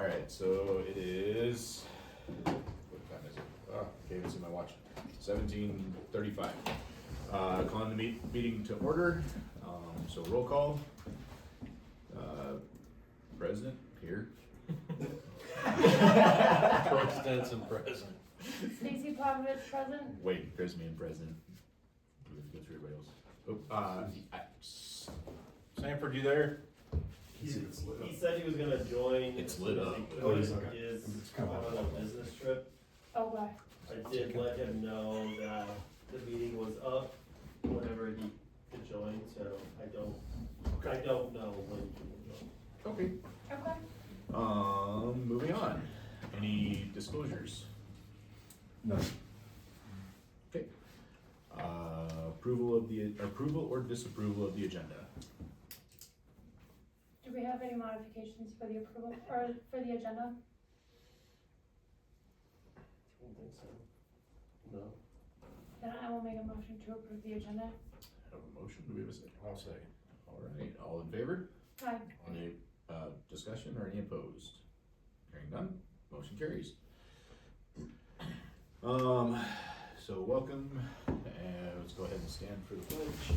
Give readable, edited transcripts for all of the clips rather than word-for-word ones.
Alright, so it is, what time is it? Oh, can't even see my watch. 17:35. Calling the meeting to order. So roll call. President here. Troy Stetson present. Stacy Pavlovich present. Wait, there's me and president. We have to go through everybody else. Sanford, you there? He said he was gonna join. It's lit up. Oh, he's on a business trip. Oh, bye. I did let him know that the meeting was up whenever he could join, so I don't know when he will join. Okay. Okay. Moving on. Any disclosures? No. Okay. Approval or disapproval of the agenda. Do we have any modifications for the approval, or for the agenda? I don't think so. No. Then I will make a motion to approve the agenda. Have a motion, do we have a second? I'll say. Alright, all in favor? Aye. Any, discussion or any opposed? Hearing none, motion carries. So welcome, and let's go ahead and stand for the pledge.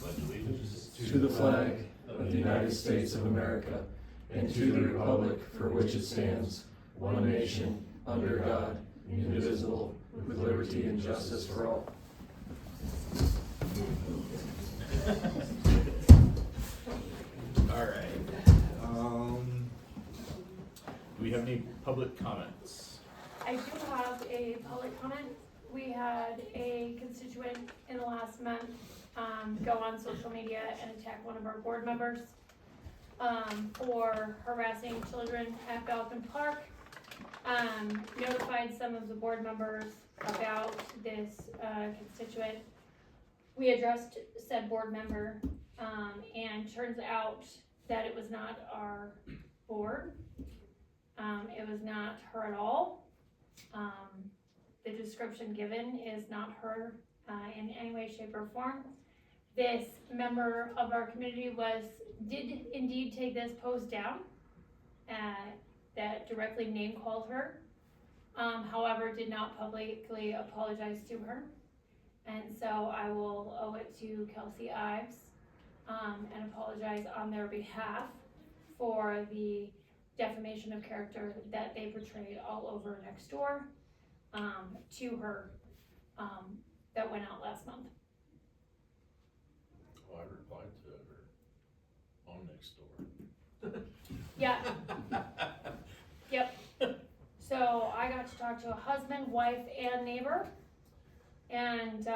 Pledge allegiance To the flag of the United States of America and to the republic for which it stands, one nation, under God, indivisible, with liberty and justice for all. Alright, do we have any public comments? I do have a public comment. We had a constituent in the last month, go on social media and attack one of our board members, for harassing children at Falcon Park. Notified some of the board members about this, constituent. We addressed said board member, and turns out that it was not our board. It was not her at all. The description given is not her, in any way, shape, or form. This member of our community did indeed take this post down, that directly name called her, however, did not publicly apologize to her. And so I will owe it to Kelsey Ives, and apologize on their behalf for the defamation of character that they portrayed all over next door, to her, that went out last month. Oh, I replied to her on next door. Yeah. Yep. So I got to talk to a husband, wife, and neighbor, and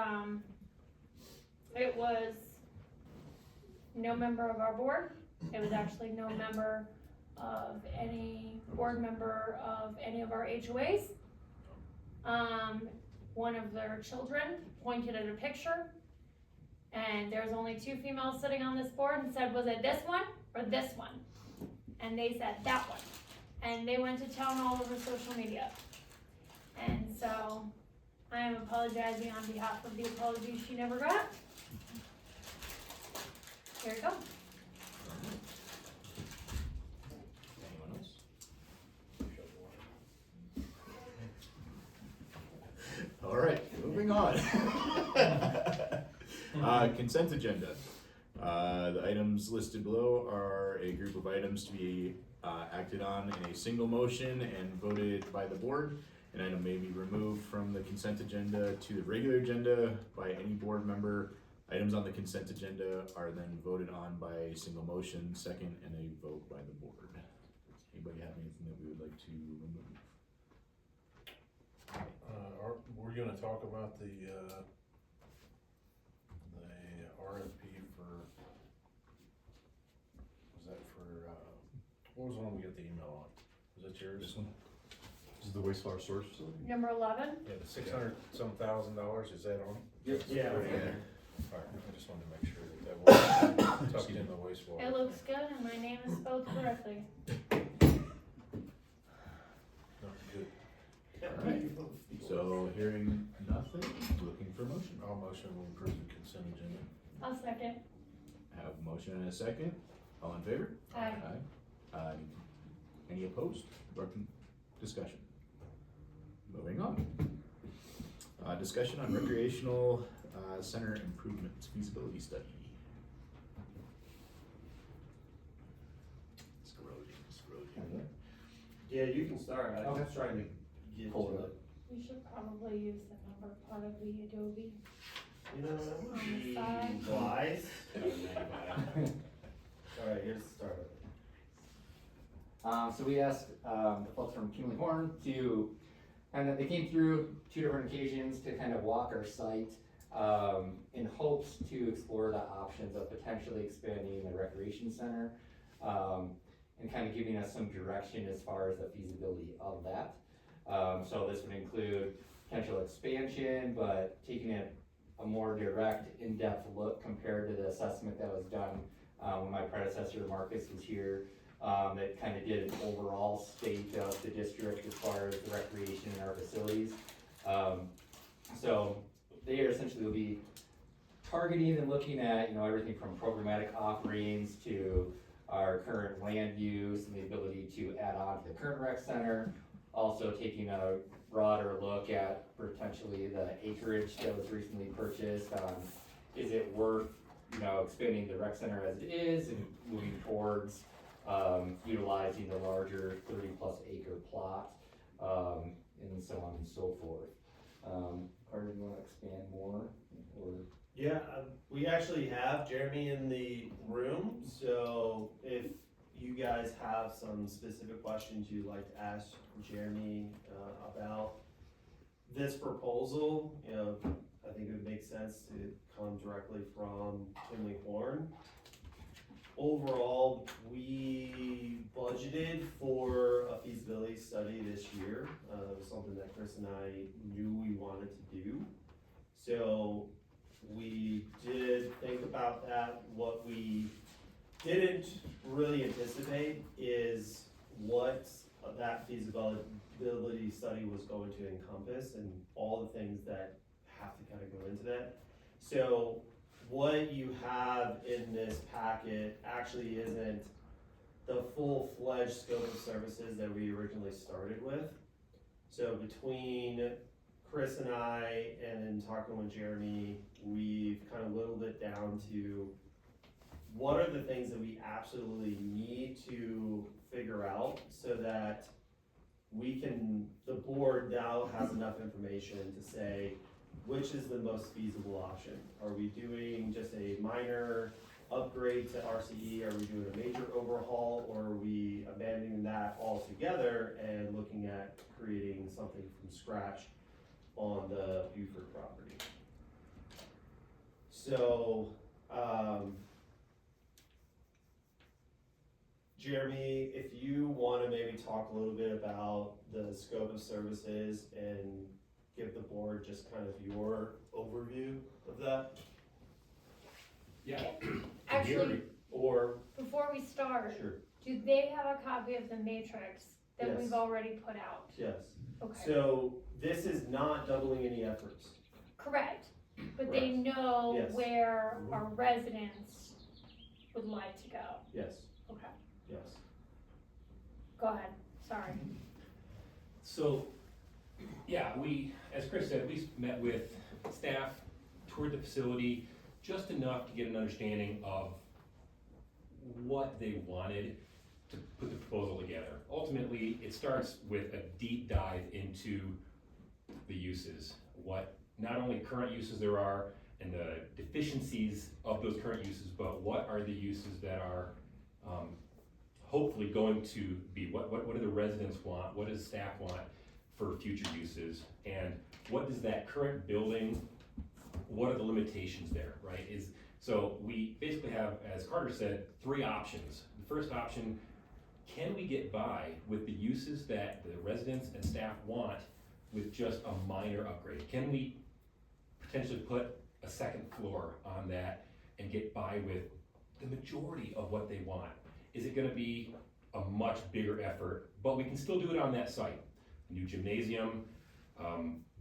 it was no member of our board. It was actually no member of any board member of any of our HOAs. One of their children pointed at a picture, and there's only 2 females sitting on this board, and said, was it this one or this one? And they said that one. And they went to town all over social media. And so I am apologizing on behalf of the apology she never got. Here you go. Anyone else? Alright, moving on. Consent agenda. The items listed below are a group of items to be acted on in a single motion and voted by the board. An item may be removed from the consent agenda to the regular agenda by any board member. Items on the consent agenda are then voted on by a single motion, second, and a vote by the board. Anybody have anything that we would like to remove? We're gonna talk about the RFP for, was that for, what was the one we got the email on? Was that yours? This one? This is the wastewater storage facility? Number 11. Yeah, the $600-some-thousand, is that on? Yeah. Alright, I just wanted to make sure that was tucked in the wastewater. It looks good and my name is spelled correctly. No, good. Alright, so hearing nothing, looking for motion. I'll motion to approve the consent agenda. I'll second. Have a motion and a second. All in favor? Aye. Any opposed? Discussion. Moving on. Discussion on recreational center improvements feasibility study. Scrolling. Yeah, you can start, I was Okay. trying to get Pull it to up. it. We should probably use the number part of the Adobe. You know, that would On the be side. wise. Alright, here's the start. So we asked the folks from Kimley Horn to, and they came through 2 different occasions to kind of walk our site in hopes to explore the options of potentially expanding the recreation center and kind of giving us some direction as far as the feasibility of that. So this would include potential expansion, but taking a more direct, in-depth look compared to the assessment that was done when my predecessor Marcus was here. That kind of did an overall state of the district as far as the recreation and our facilities. So they essentially will be targeting and looking at, everything from programmatic offerings to our current land use and the ability to add on to the current rec center. Also taking a broader look at potentially the acreage that was recently purchased. Is it worth, expanding the rec center as it is and moving towards utilizing the larger 30+ acre plot, and so on and so forth. Carter, do you wanna expand more, or? Yeah, we actually have Jeremy in the room, so if you guys have some specific questions you'd like to ask Jeremy about this proposal, I think it would make sense to come directly from Kimley Horn. Overall, we budgeted for a feasibility study this year. It was something that Chris and I knew we wanted to do. So we did think about that. What we didn't really anticipate is what that feasibility study was going to encompass and all the things that have to kind of go into that. So what you have in this packet actually isn't the full-fledged scope of services that we originally started with. So between Chris and I, and then talking with Jeremy, we've kind of whittled it down to what are the things that we absolutely need to figure out so that the board now has enough information to say, which is the most feasible option? Are we doing just a minor upgrade to RCE? Are we doing a major overhaul? Or are we abandoning that altogether and looking at creating something from scratch on the Buford property? So, Jeremy, if you wanna maybe talk a little bit about the scope of services and give the board just kind of your overview of that? Yeah. Actually, Or, before we start, sure, do they have a copy of the matrix that Yes. we've already put out? yes. Okay, So this is not doubling any efforts. correct, but they Correct. know Yes. where our residents would like to go. Yes, Okay, yes. go ahead, sorry. So, yeah, as Chris said, we met with staff, toured the facility, just enough to get an understanding of what they wanted to put the proposal together. Ultimately, it starts with a deep dive into the uses, what not only current uses there are and the deficiencies of those current uses, but what are the uses that are hopefully going to be, what do the residents want, what does staff want for future uses, and what does that current building, what are the limitations there, right? So we basically have, as Carter said, 3 options. The first option, can we get by with the uses that the residents and staff want with just a minor upgrade? Can we potentially put a second floor on that and get by with the majority of what they want? Is it gonna be a much bigger effort, but we can still do it on that site? New gymnasium,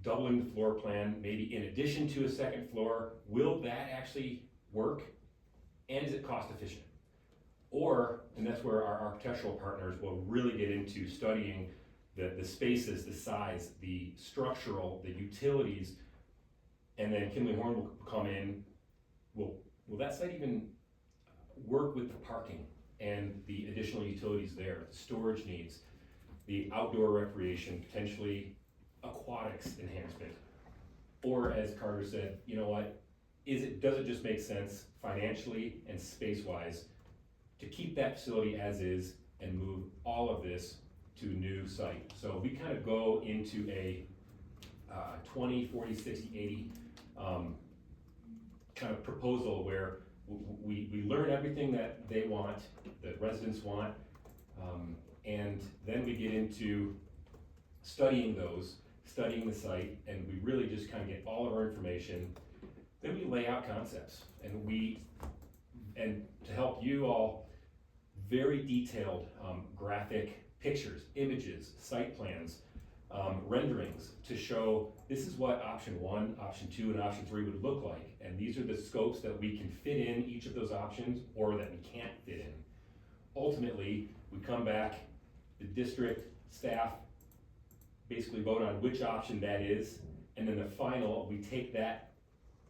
doubling the floor plan, maybe in addition to a second floor. Will that actually work? And is it cost efficient? Or, and that's where our architectural partners will really get into studying the spaces, the size, the structural, the utilities, and then Kimley Horn will come in. Will that site even work with the parking and the additional utilities there, the storage needs, the outdoor recreation, potentially aquatics enhancement? Or as Carter said, you know what, does it just make sense financially and space-wise to keep that facility as is and move all of this to a new site? So we kind of go into a 20, 40, 60, 80 kind of proposal where we learn everything that they want, that residents want, and then we get into studying the site, and we really just kind of get all of our information. Then we lay out concepts, and to help you all, very detailed graphic pictures, images, site plans, renderings to show this is what option 1, option 2, and option 3 would look like. And these are the scopes that we can fit in each of those options or that we can't fit in. Ultimately, we come back, the district staff basically vote on which option that is, and then the final, we take that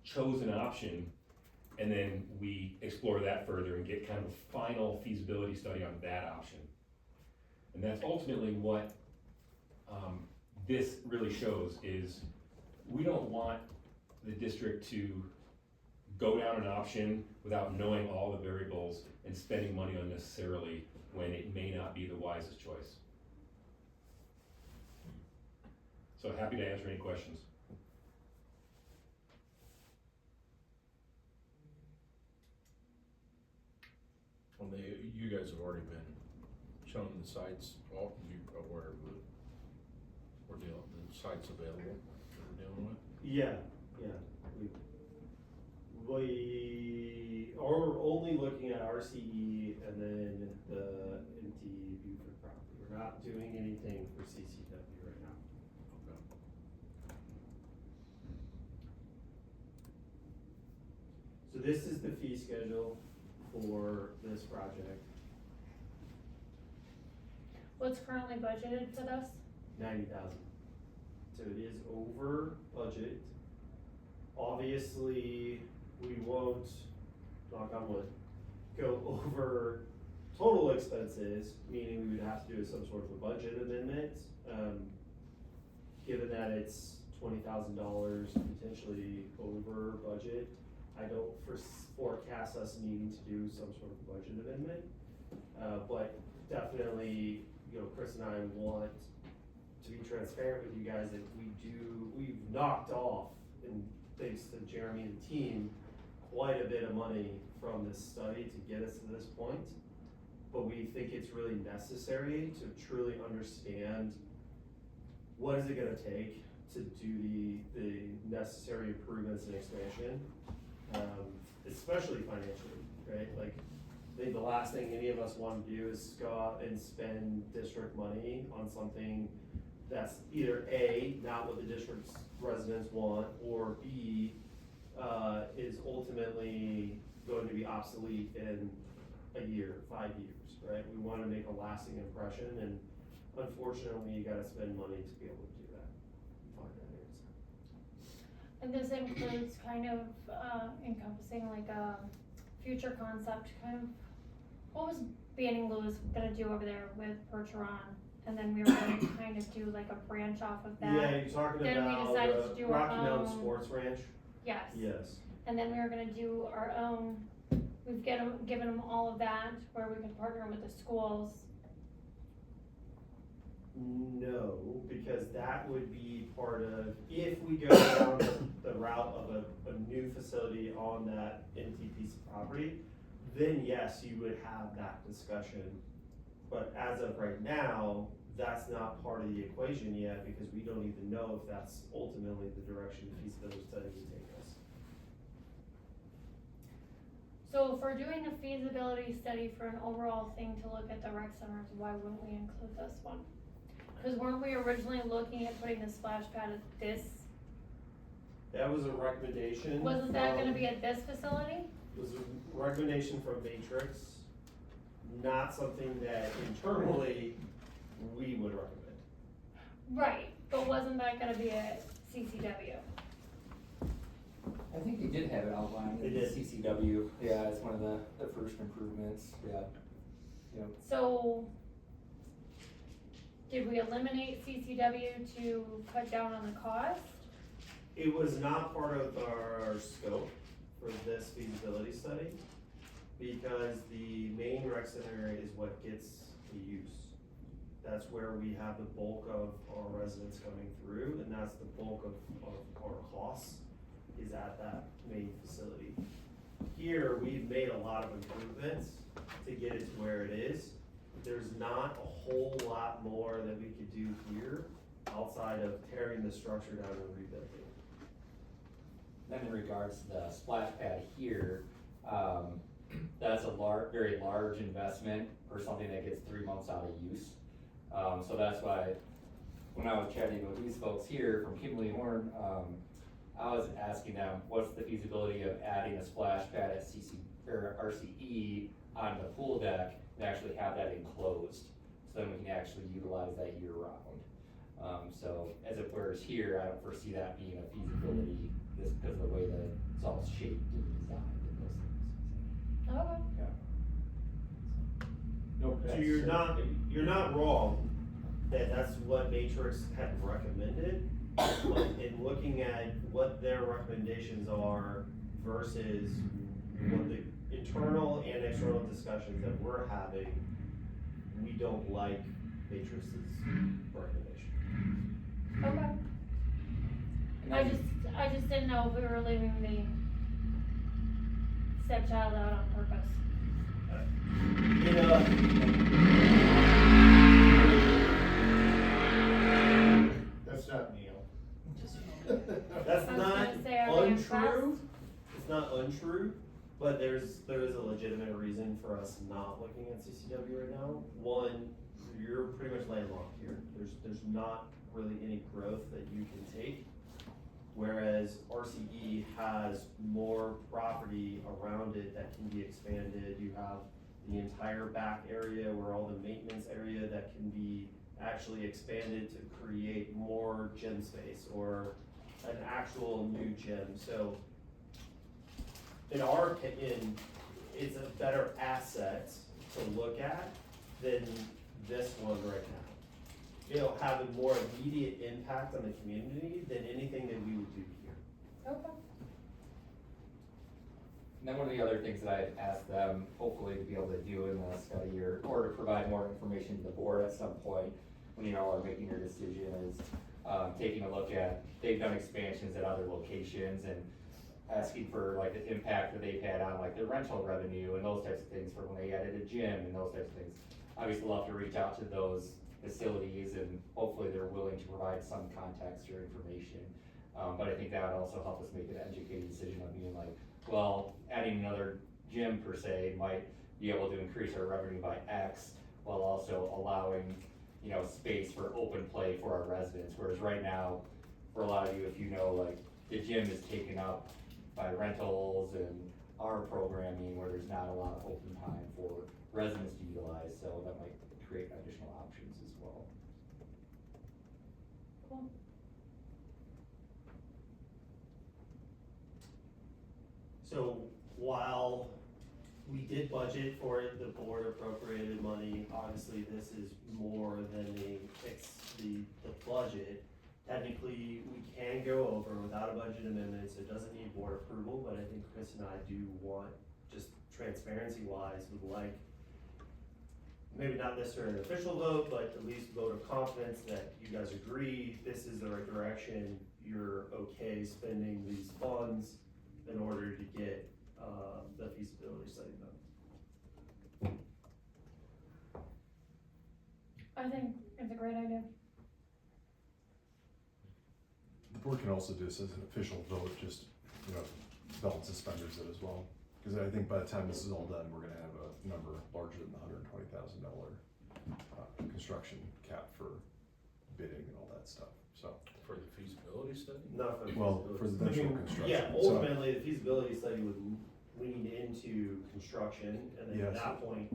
chosen option and then we explore that further and get kind of a final feasibility study on that option. And that's ultimately what this really shows is we don't want the district to go down an option without knowing all the variables and spending money unnecessarily when it may not be the wisest choice. So happy to answer any questions. Well, you guys have already been shown the sites, where we're dealing, the sites available that we're dealing with? Yeah. We are only looking at RCE and then the MT Buford property. We're not doing anything for CCW right now. Okay. So this is the fee schedule for this project, What's currently budgeted for this? 90,000. So it is over budget. Obviously, we won't, knock on wood, go over total expenses, meaning we would have to do some sort of a budget amendment. Given that it's $20,000 potentially over budget, I don't forecast us needing to do some sort of budget amendment. But definitely, Chris and I want to be transparent with you guys that we've knocked off, and thanks to Jeremy and the team, quite a bit of money from this study to get us to this point. But we think it's really necessary to truly understand what is it gonna take to do the necessary improvements and expansion, especially financially, right? Like, I think the last thing any of us want to do is go out and spend district money on something that's either A, not what the district's residents want, or B, is ultimately going to be obsolete in a year, 5 years, right? We want to make a lasting impression, and unfortunately, you gotta spend money to be able to do that. And this includes kind of encompassing like a future concept, kind of, what was Banning Lewis gonna do over there with Percheron? And then we were gonna kind of do like a branch off of that. Yeah, you're talking Then we about decided to the do our Rocky Mountain own- Sports Ranch? Yes. Yes. And then we were gonna do our own, we've given them all of that, where we could partner with the schools. No, because that would be part of, if we go down the route of a new facility on that empty piece of property, then yes, you would have that discussion. But as of right now, that's not part of the equation yet, because we don't even know if that's ultimately the direction the feasibility study would take us. So if we're doing a feasibility study for an overall thing to look at the rec centers, why wouldn't we include this one? Cause weren't we originally looking at putting the splash pad at this, That was a recommendation. wasn't that gonna from- be at this facility? Was a recommendation from Matrix, not something that internally we would recommend. Right, but wasn't that gonna be a CCW? I think they did have it outlined They in the did. CCW, yeah, as one of the first improvements, yeah. Yep. So, did we eliminate CCW to cut down on the cost? It was not part of our scope for this feasibility study, because the main rec center is what gets the use. That's where we have the bulk of our residents coming through, and that's the bulk of our costs, is at that main facility. Here, we've made a lot of improvements to get it to where it is. There's not a whole lot more that we could do here outside of tearing the structure down and rebuilding. Then in regards to the splash pad here, that's a very large investment for something that gets 3 months out of use. So that's why, when I was chatting with these folks here from Kimberly Horn, I was asking them, what's the feasibility of adding a splash pad at RCE on the pool deck and actually have that enclosed, so then we can actually utilize that year round. So as it were here, I don't foresee that being a feasibility, just because of the way that it's all shaped and designed and those things. Okay. No, So you're not wrong that that's what Matrix had recommended, but in looking at what their recommendations are versus what the internal and external discussions that we're having, we don't like Matrix's recommendation. Okay. And I then- just didn't know if we were leaving the stepchild out on purpose. You know, That's not Neil. that's I was not gonna say, are we untrue. impressed? It's not untrue, but there is a legitimate reason for us not looking at CCW right now. One, you're pretty much landlocked here. There's not really any growth that you can take. Whereas RCE has more property around it that can be expanded. You have the entire back area where all the maintenance area that can be actually expanded to create more gym space or an actual new gym. So in our opinion, it's a better asset to look at than this one right now. It'll have a more immediate impact on the community than anything that we would do here. Okay. And then one of the other things that I asked them, hopefully to be able to do in the study or to provide more information to the board at some point, when you all are making your decision, is taking a look at, they've done expansions at other locations and asking for like the impact that they've had on like their rental revenue and those types of things for when they added a gym and those types of things. Obviously, we'll have to reach out to those facilities and hopefully they're willing to provide some context or information. But I think that would also help us make an educated decision of being like, well, adding another gym per se might be able to increase our revenue by X while also allowing, you know, space for open play for our residents. Whereas right now, for a lot of you, if you know, like the gym is taken up by rentals and our programming where there's not a lot of open time for residents to utilize, so that might create additional options as well. Cool. So while we did budget for it, the board appropriated money, obviously this is more than the budget. Technically, we can go over without a budget amendment, so it doesn't need board approval, but I think Chris and I do want, just transparency wise, would like, maybe not necessarily an official vote, but at least vote of confidence that you guys agree this is the right direction, you're okay spending these funds in order to get, the feasibility study done. I think it's a great idea. The board can also do this as an official vote, just, you know, belt and suspenders it as well. Because I think by the time this is all done, we're gonna have a number larger than the $120,000 construction cap for bidding and all that stuff, so. For the feasibility study? Not for the Well, feasibility for the study. eventual construction. Yeah, So- ultimately, the feasibility study would lean into construction, and then at Yes. that point,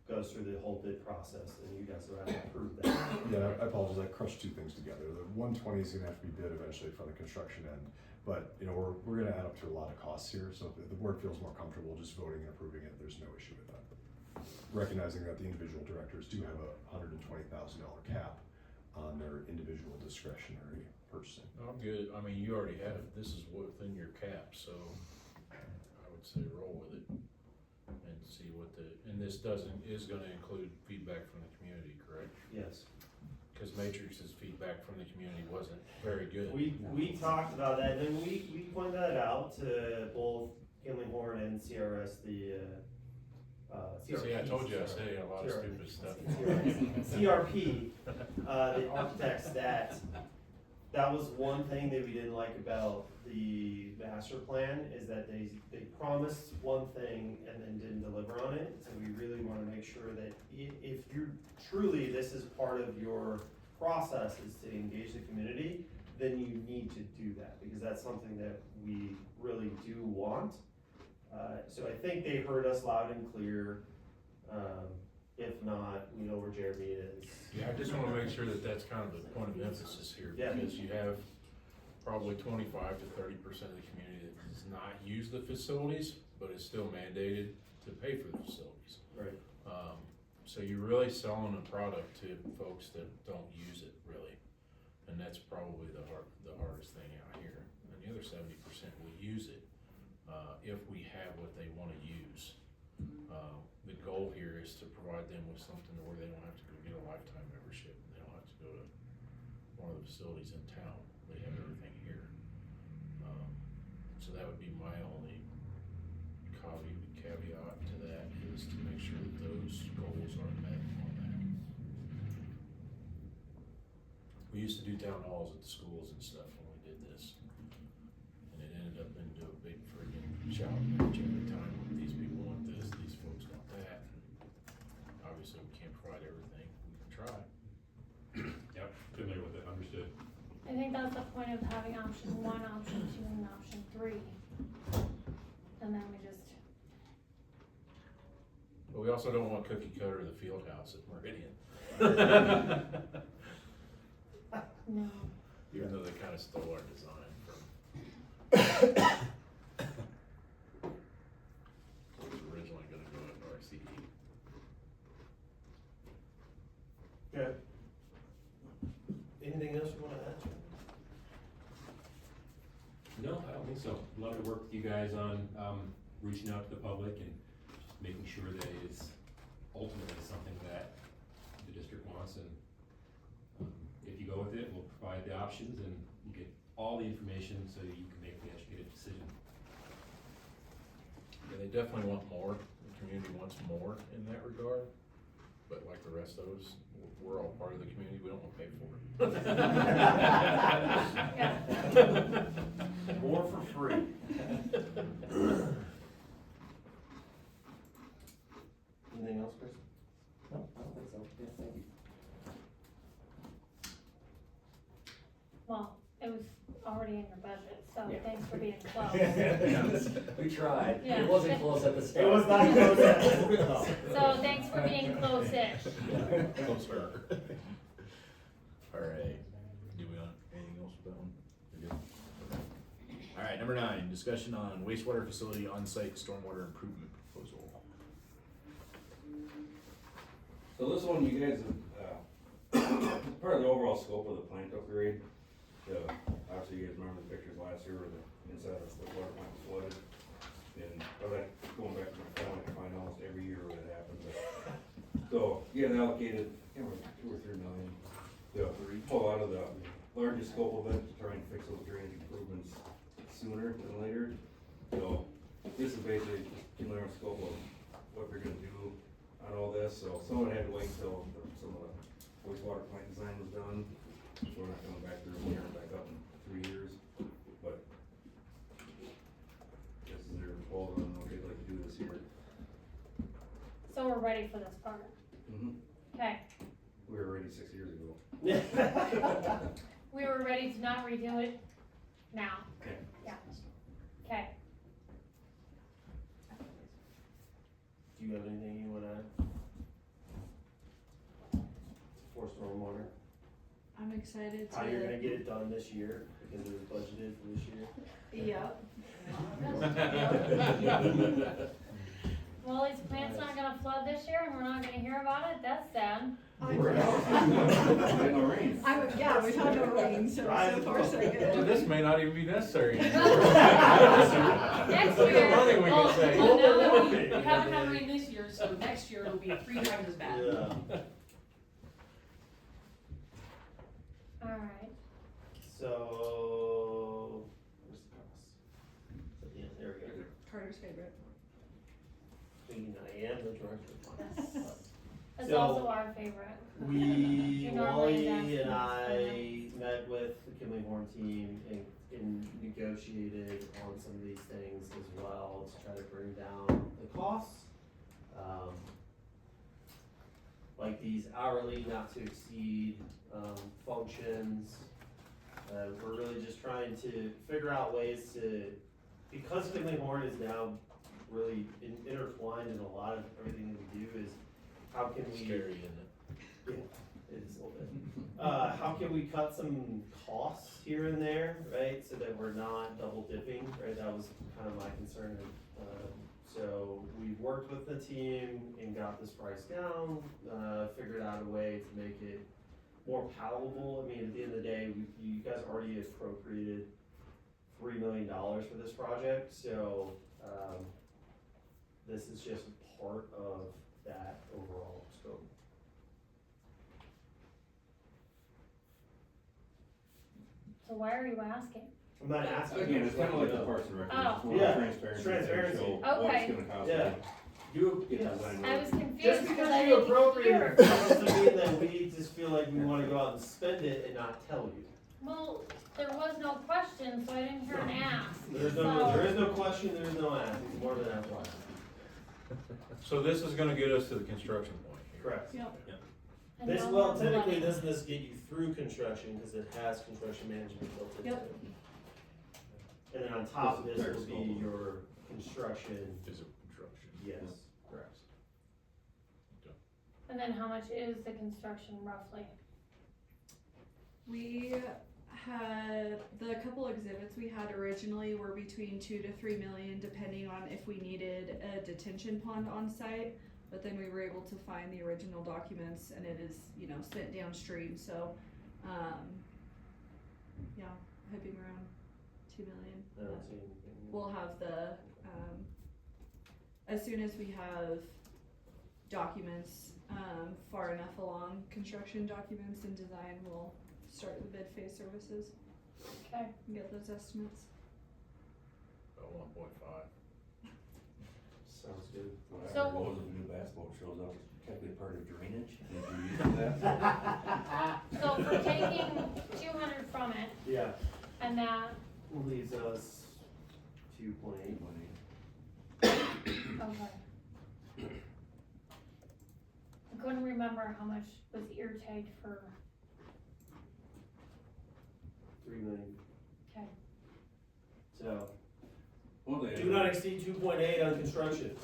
goes through the whole bid process, and you guys will have to approve that. Yeah, I apologize, I crushed two things together. The 120 is gonna have to be bid eventually from the construction end, but, you know, we're gonna add up to a lot of costs here, so if the board feels more comfortable just voting and approving it, there's no issue with that. Recognizing that the individual directors do have a $120,000 cap on their individual discretionary purchasing. I'm good, I mean, you already have, this is within your cap, so I would say roll with it and see what and this is gonna include feedback from the community, correct? Yes. Cause Matrix's feedback from the community wasn't very good. We talked about that, and we pointed that out to both Horn and CRS, See, I told you I say a lot of stupid stuff. CRP, the architects, that was one thing that we didn't like about the master plan, is that they promised one thing and then didn't deliver on it. So we really wanna make sure that if you're truly, this is part of your process, is to engage the community, then you need to do that, because that's something that we really do want. So I think they heard us loud and clear. If not, we know where Jeremy is. Yeah, I just wanna make sure that that's kind of the point of emphasis here, Yeah. because you have probably 25 to 30% of the community that does not use the facilities, but is still mandated to pay for the facilities. Right. So you're really selling a product to folks that don't use it really, and that's probably the hardest thing out here. And the other 70% will use it, if we have what they wanna use. The goal here is to provide them with something where they don't have to go get a lifetime membership, and they don't have to go to one of the facilities in town, they have everything here. So that would be my only caveat to that, is to make sure that those goals are met on that. We used to do town halls at the schools and stuff when we did this, and it ended up into a big friggin' shout match every time. These people want this, these folks want that. Obviously, we can't provide everything, we can try. Yep, familiar with it, understood. I think that's the point of having option 1, option 2, and option 3. And then we just, But we also don't want cookie cutter the field house at Meridian. no. Even though they kinda stole our design from. It was originally gonna go into RCE. Okay. Anything else you wanna add? No, I don't think so. Love to work with you guys on, reaching out to the public and just making sure that it is ultimately something that the district wants, and, if you go with it, we'll provide the options and you get all the information so you can make the educated decision. Yeah, they definitely want more, the community wants more in that regard, but like the rest of us, we're all part of the community, we don't wanna pay for it. More for free. Anything else, Chris? No, I don't think so. Yeah, thank you. Well, it was already in your budget, so Yeah. thanks for being close. We tried. Yeah. It wasn't close at the start. It was not close yet. So thanks for being close-ish. Closer. Alright, do we want anything else with that one? We good? Alright, number 9, discussion on wastewater facility on-site stormwater improvement proposal. So this one, you guys have, part of the overall scope of the plant upgrade, obviously you guys remember the pictures last year where the inside of the water plant was flooded. And, going back to my family, I find almost every year when it happened, but, so, you had allocated, I can't remember, 2 or 3 million to pull out of the largest scope of it to try and fix those drainage improvements sooner than later. So, this is basically a general scope of what they're gonna do on all this, so someone had to wait until some of the wastewater plant design was done. So we're not coming back through and tearing it back up in 3 years, but this is their proposal on what they'd like to do this year. So we're ready for this part. Okay, We were ready 6 years ago. we were ready to not redo it now. Okay. Yeah. Okay, Do you have anything you wanna add? excited how you're gonna to, get it done this year, because it was budgeted for this year. yep. Well, his plant's not gonna flood this year and we're not gonna hear about it, that's sad. I We're know. Ain't no rain. Yeah, we've had no rain, so far so Well, good. this may not even be necessary. Next Look at the year, money we can save. Well, now that we haven't had rain this year, so next year it'll be 3 times as bad. Yeah, alright, so, where's the cost? Yeah, there we go. Carter's favorite. I am the director of finance. that's So, also our favorite. We, You normally Wally ask and us, I met with the Kinley Horn team and negotiated on some of these things as well to try to bring down the costs. Like these hourly not to exceed, functions. We're really just trying to figure out ways to, because Kinley Horn is now really intertwined in a lot of everything that we do, is how can we. Scary, isn't it? Yeah, it is a little bit. How can we cut some costs here and there, right, so that we're not double dipping, right, that was kind of my concern. So we worked with the team and got this price down, figured out a way to make it more palatable. I mean, at the end of the day, you guys already appropriated $3 million for this project, so, this is just part of that overall scope. So why are you asking? I'm not asking. Again, it's kinda like the Parks and Rec, Oh. it's more Yeah, transparency, transparency. show what Okay. it's gonna cost. Yeah. You, Get yes. design I work. was confused Just because because I you didn't appropriate hear. it doesn't mean that we just feel like we wanna go out and spend it and not tell you. Well, there was no question, so I didn't hear an ask. There is So- no question, there is no ask, it's more than FYI. So this is gonna get us to the construction point here. Correct. Yep. And This, no well, one's technically, letting- doesn't this get you through construction, cause it has construction management built into Yep. it? And then on top of This this is will be their scope. your construction, Physical construction. yes, correct. And then how much is the construction roughly? We had, the couple exhibits we had originally were between 2 to 3 million, depending on if we needed a detention pond on site. But then we were able to find the original documents and it is, sent downstream, so, yeah, hoping around 2 million. I don't see anything. We'll have the, as soon as we have documents, far enough along, construction documents and design, we'll start the bid phase services Okay, and get those estimates. About 1.5. Sounds good. What I So- heard was if a new basketball shows up, it's technically part of drainage, and if you're using that. so if we're taking 200 from it Yeah, and that, leaves us 2.8. okay. I couldn't remember how much was ear tagged for, 3 million. okay. So, One thing. do not exceed 2.8 on construction.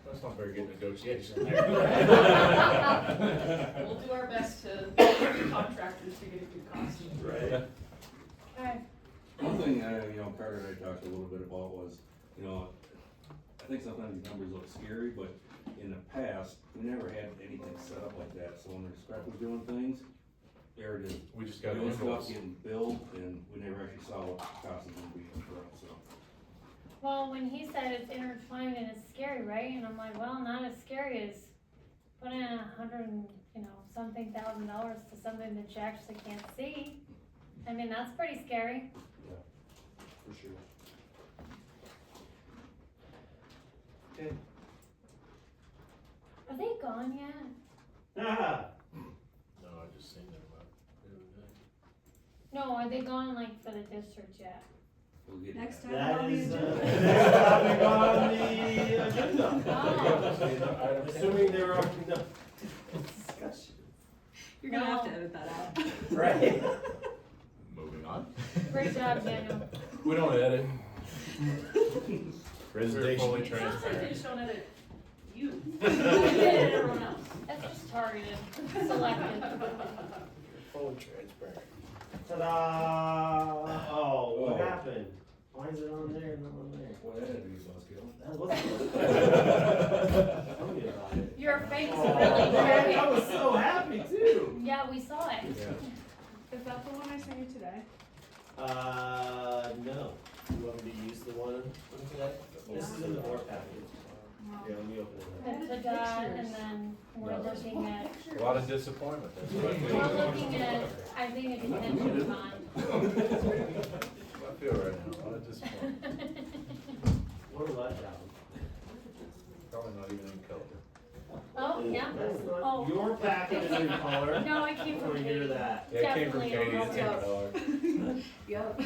That's not very good negotiation. We'll do our best to contractors to get a good cost. Right. Okay, One thing, Carter and I talked a little bit about was, I think sometimes these numbers look scary, but in the past, we never had anything set up like that, so when Respect was doing things, there it is. We just got an Doing stuff, invoice. getting billed, and we never actually saw what the cost was gonna be for us, so. well, when he said it's intertwined and it's scary, right? And I'm like, well, not as scary as putting in something $1,000 to something that you actually can't see. I mean, that's pretty scary. For sure. Okay. Are they gone yet? Ah, No, I just seen them about the other day. No, are they gone like for the district yet? We'll get to Next that. time that on the is, agenda. next topic on the agenda. Oh. Assuming there are no discussion. You're gonna have to No. edit that out. Right. Moving on. Great job, Daniel. We don't edit. We're Presentation. fully It sounds like they transparent. just don't edit you. They edit everyone else. That's just targeted, selected. Totally transparent. Ta-da! Oh, what Oh. happened? Why is it on there and not on there? Well, that had to be soft skill. That wasn't. Tell me about it. Your face Oh, really man, broke I it. was so happy too. Yeah, we saw it. Yeah. Is that the one I sent you today? No. You want me to use the one from today? This is in the board package. Yeah, let me open it up. That's a dot, and then we're looking at, A lot of disappointment, that's what I feel. we're looking at, I think, a detention pond. I feel right now, a lot of disappointment. What a letdown. Probably not even in color. Oh, yeah. That's not, Oh. your packet is in color. No, it came I from wanna hear Katie. that. Yeah, it came from Definitely Katie, it's in all color. Yep.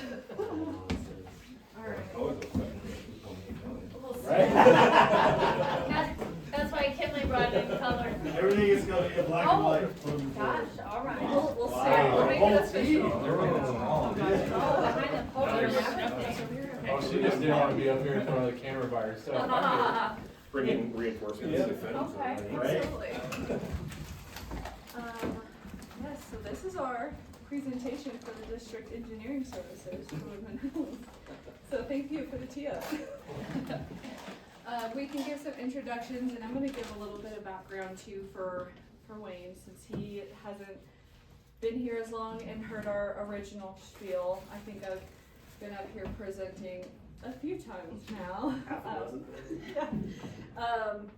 Alright. Always a question. Who's gonna make color? We'll see. That's why Kinley brought it in color. Everything is going in black and Oh, white. from the Gosh, board. all right. We'll see. Wow. We'll make Whole it official. team. They're running them all. Oh, behind the podium. Oh, she just didn't wanna be up here in front of the camera by herself. Bring in reinforcements. Okay. Right? Absolutely. Yes, so this is our presentation for the district engineering services for Woodland Hills. So thank you for the tee up. We can give some introductions, and I'm gonna give a little bit of background too for Wayne, since he hasn't been here as long and heard our original spiel. I think I've been up here presenting a few times now. Half a dozen.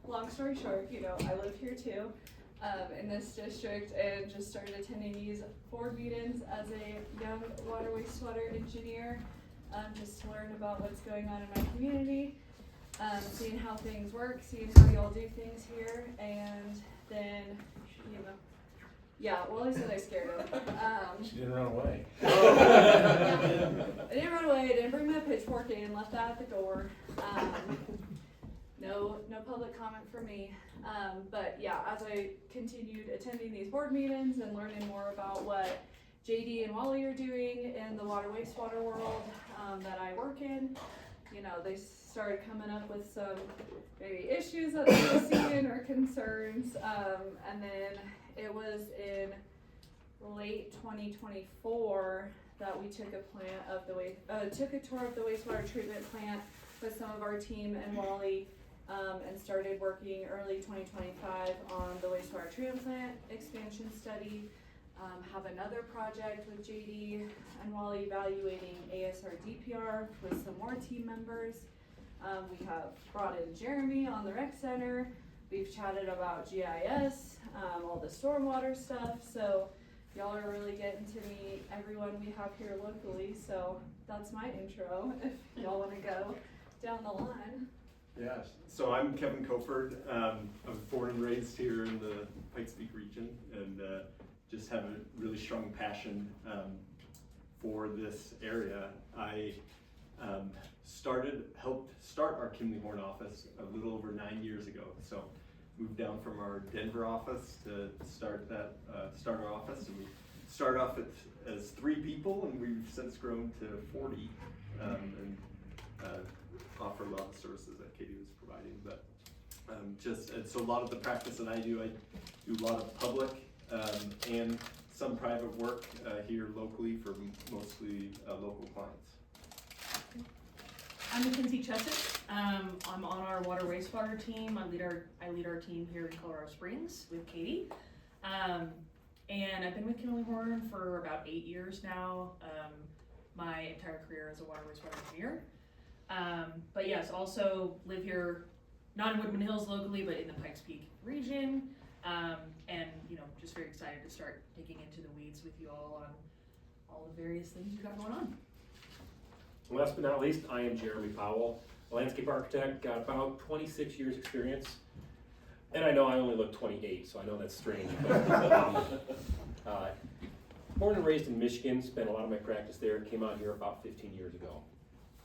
Long story short, I live here too, in this district, and just started attending these board meetings as a young water wastewater engineer, just to learn about what's going on in my community, seeing how things work, seeing how y'all do things here, and then, yeah, well, I said I scared him. She didn't run away. I didn't run away, I didn't bring my pitchfork in, left that at the door. No public comment for me. But yeah, as I continued attending these board meetings and learning more about what JD and Wally are doing in the water wastewater world that I work in, they started coming up with some maybe issues that they were seeing or concerns. And then it was in late 2024 that we took a tour of the wastewater treatment plant with some of our team and Wally, and started working early 2025 on the wastewater treatment plant expansion study. Have another project with JD and Wally evaluating ASR DPR with some more team members. We have brought in Jeremy on the rec center. We've chatted about GIS, all the stormwater stuff. So y'all are really getting to meet everyone we have here locally. So that's my intro. If y'all want to go down the line. Yeah, so I'm Kevin Coford. I was born and raised here in the Pikes Peak region, and just have a really strong passion for this area. I helped start our Kimley Horn office a little over 9 years ago. So moved down from our Denver office to start our office, and we started off as 3 people, and we've since grown to 40, and offer a lot of services that Katie was providing. But so a lot of the practice that I do a lot of public and some private work here locally for mostly local clients. I'm Mackenzie Chesset. I'm on our water wastewater team. I lead our team here in Colorado Springs with Katie. And I've been with Kimley Horn for about 8 years now. My entire career as a water wastewater engineer. But yes, also live here, not in Woodland Hills locally, but in the Pikes Peak region. And just very excited to start digging into the weeds with you all on all the various things you got going on. Last but not least, I am Jeremy Powell, a landscape architect, got about 26 years experience. And I know I only look 28, so I know that's strange. But, born and raised in Michigan, spent a lot of my practice there, came out here about 15 years ago.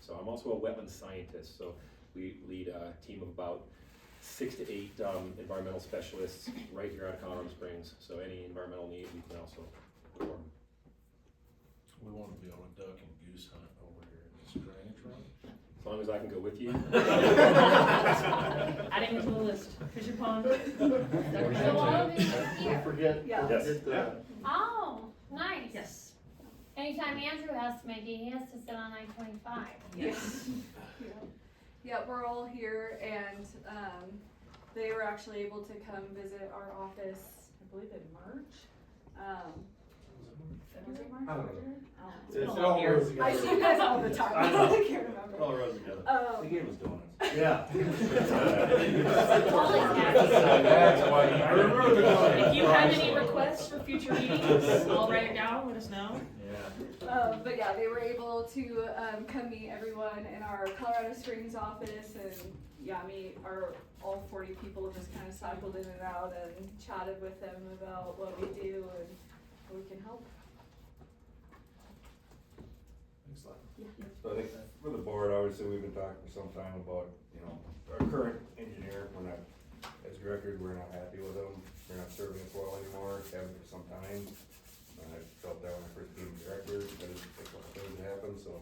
So I'm also a wetland scientist, so we lead a team of about 6 to 8 environmental specialists right here out of Colorado Springs. So any environmental need, we can also perform. We wanna be on a duck and goose hunt over here in this drainage run. As long as I can go with you. Adding it to the list. Fisher pond. So all of it is here. Don't forget Yeah. Oh, nice. Yes. Anytime Andrew has to make it, he has to sit on I-25. Yes. Yeah, we're all here, and they were actually able to come visit our office, I believe in March. Was it March? I don't know. Oh. been a long year. I see you guys all the time. I know. I can't remember. All rose together. They gave us donuts. Yeah. Always happy. That's why you remember the If you have any requests for future meetings, I'll write it down, let us know. Yeah. But yeah, they were able to come meet everyone in our Colorado Springs office, and yeah, all 40 people just kind of cycled in and out and chatted with them about what we do and how we can help. Excellent. So I think for the board, obviously, we've been talking for some time about, our current engineer, we're not, as directors, we're not happy with him. They're not serving us well anymore, haven't for some time. I felt that when I first became director, that is a couple of things that happened, so.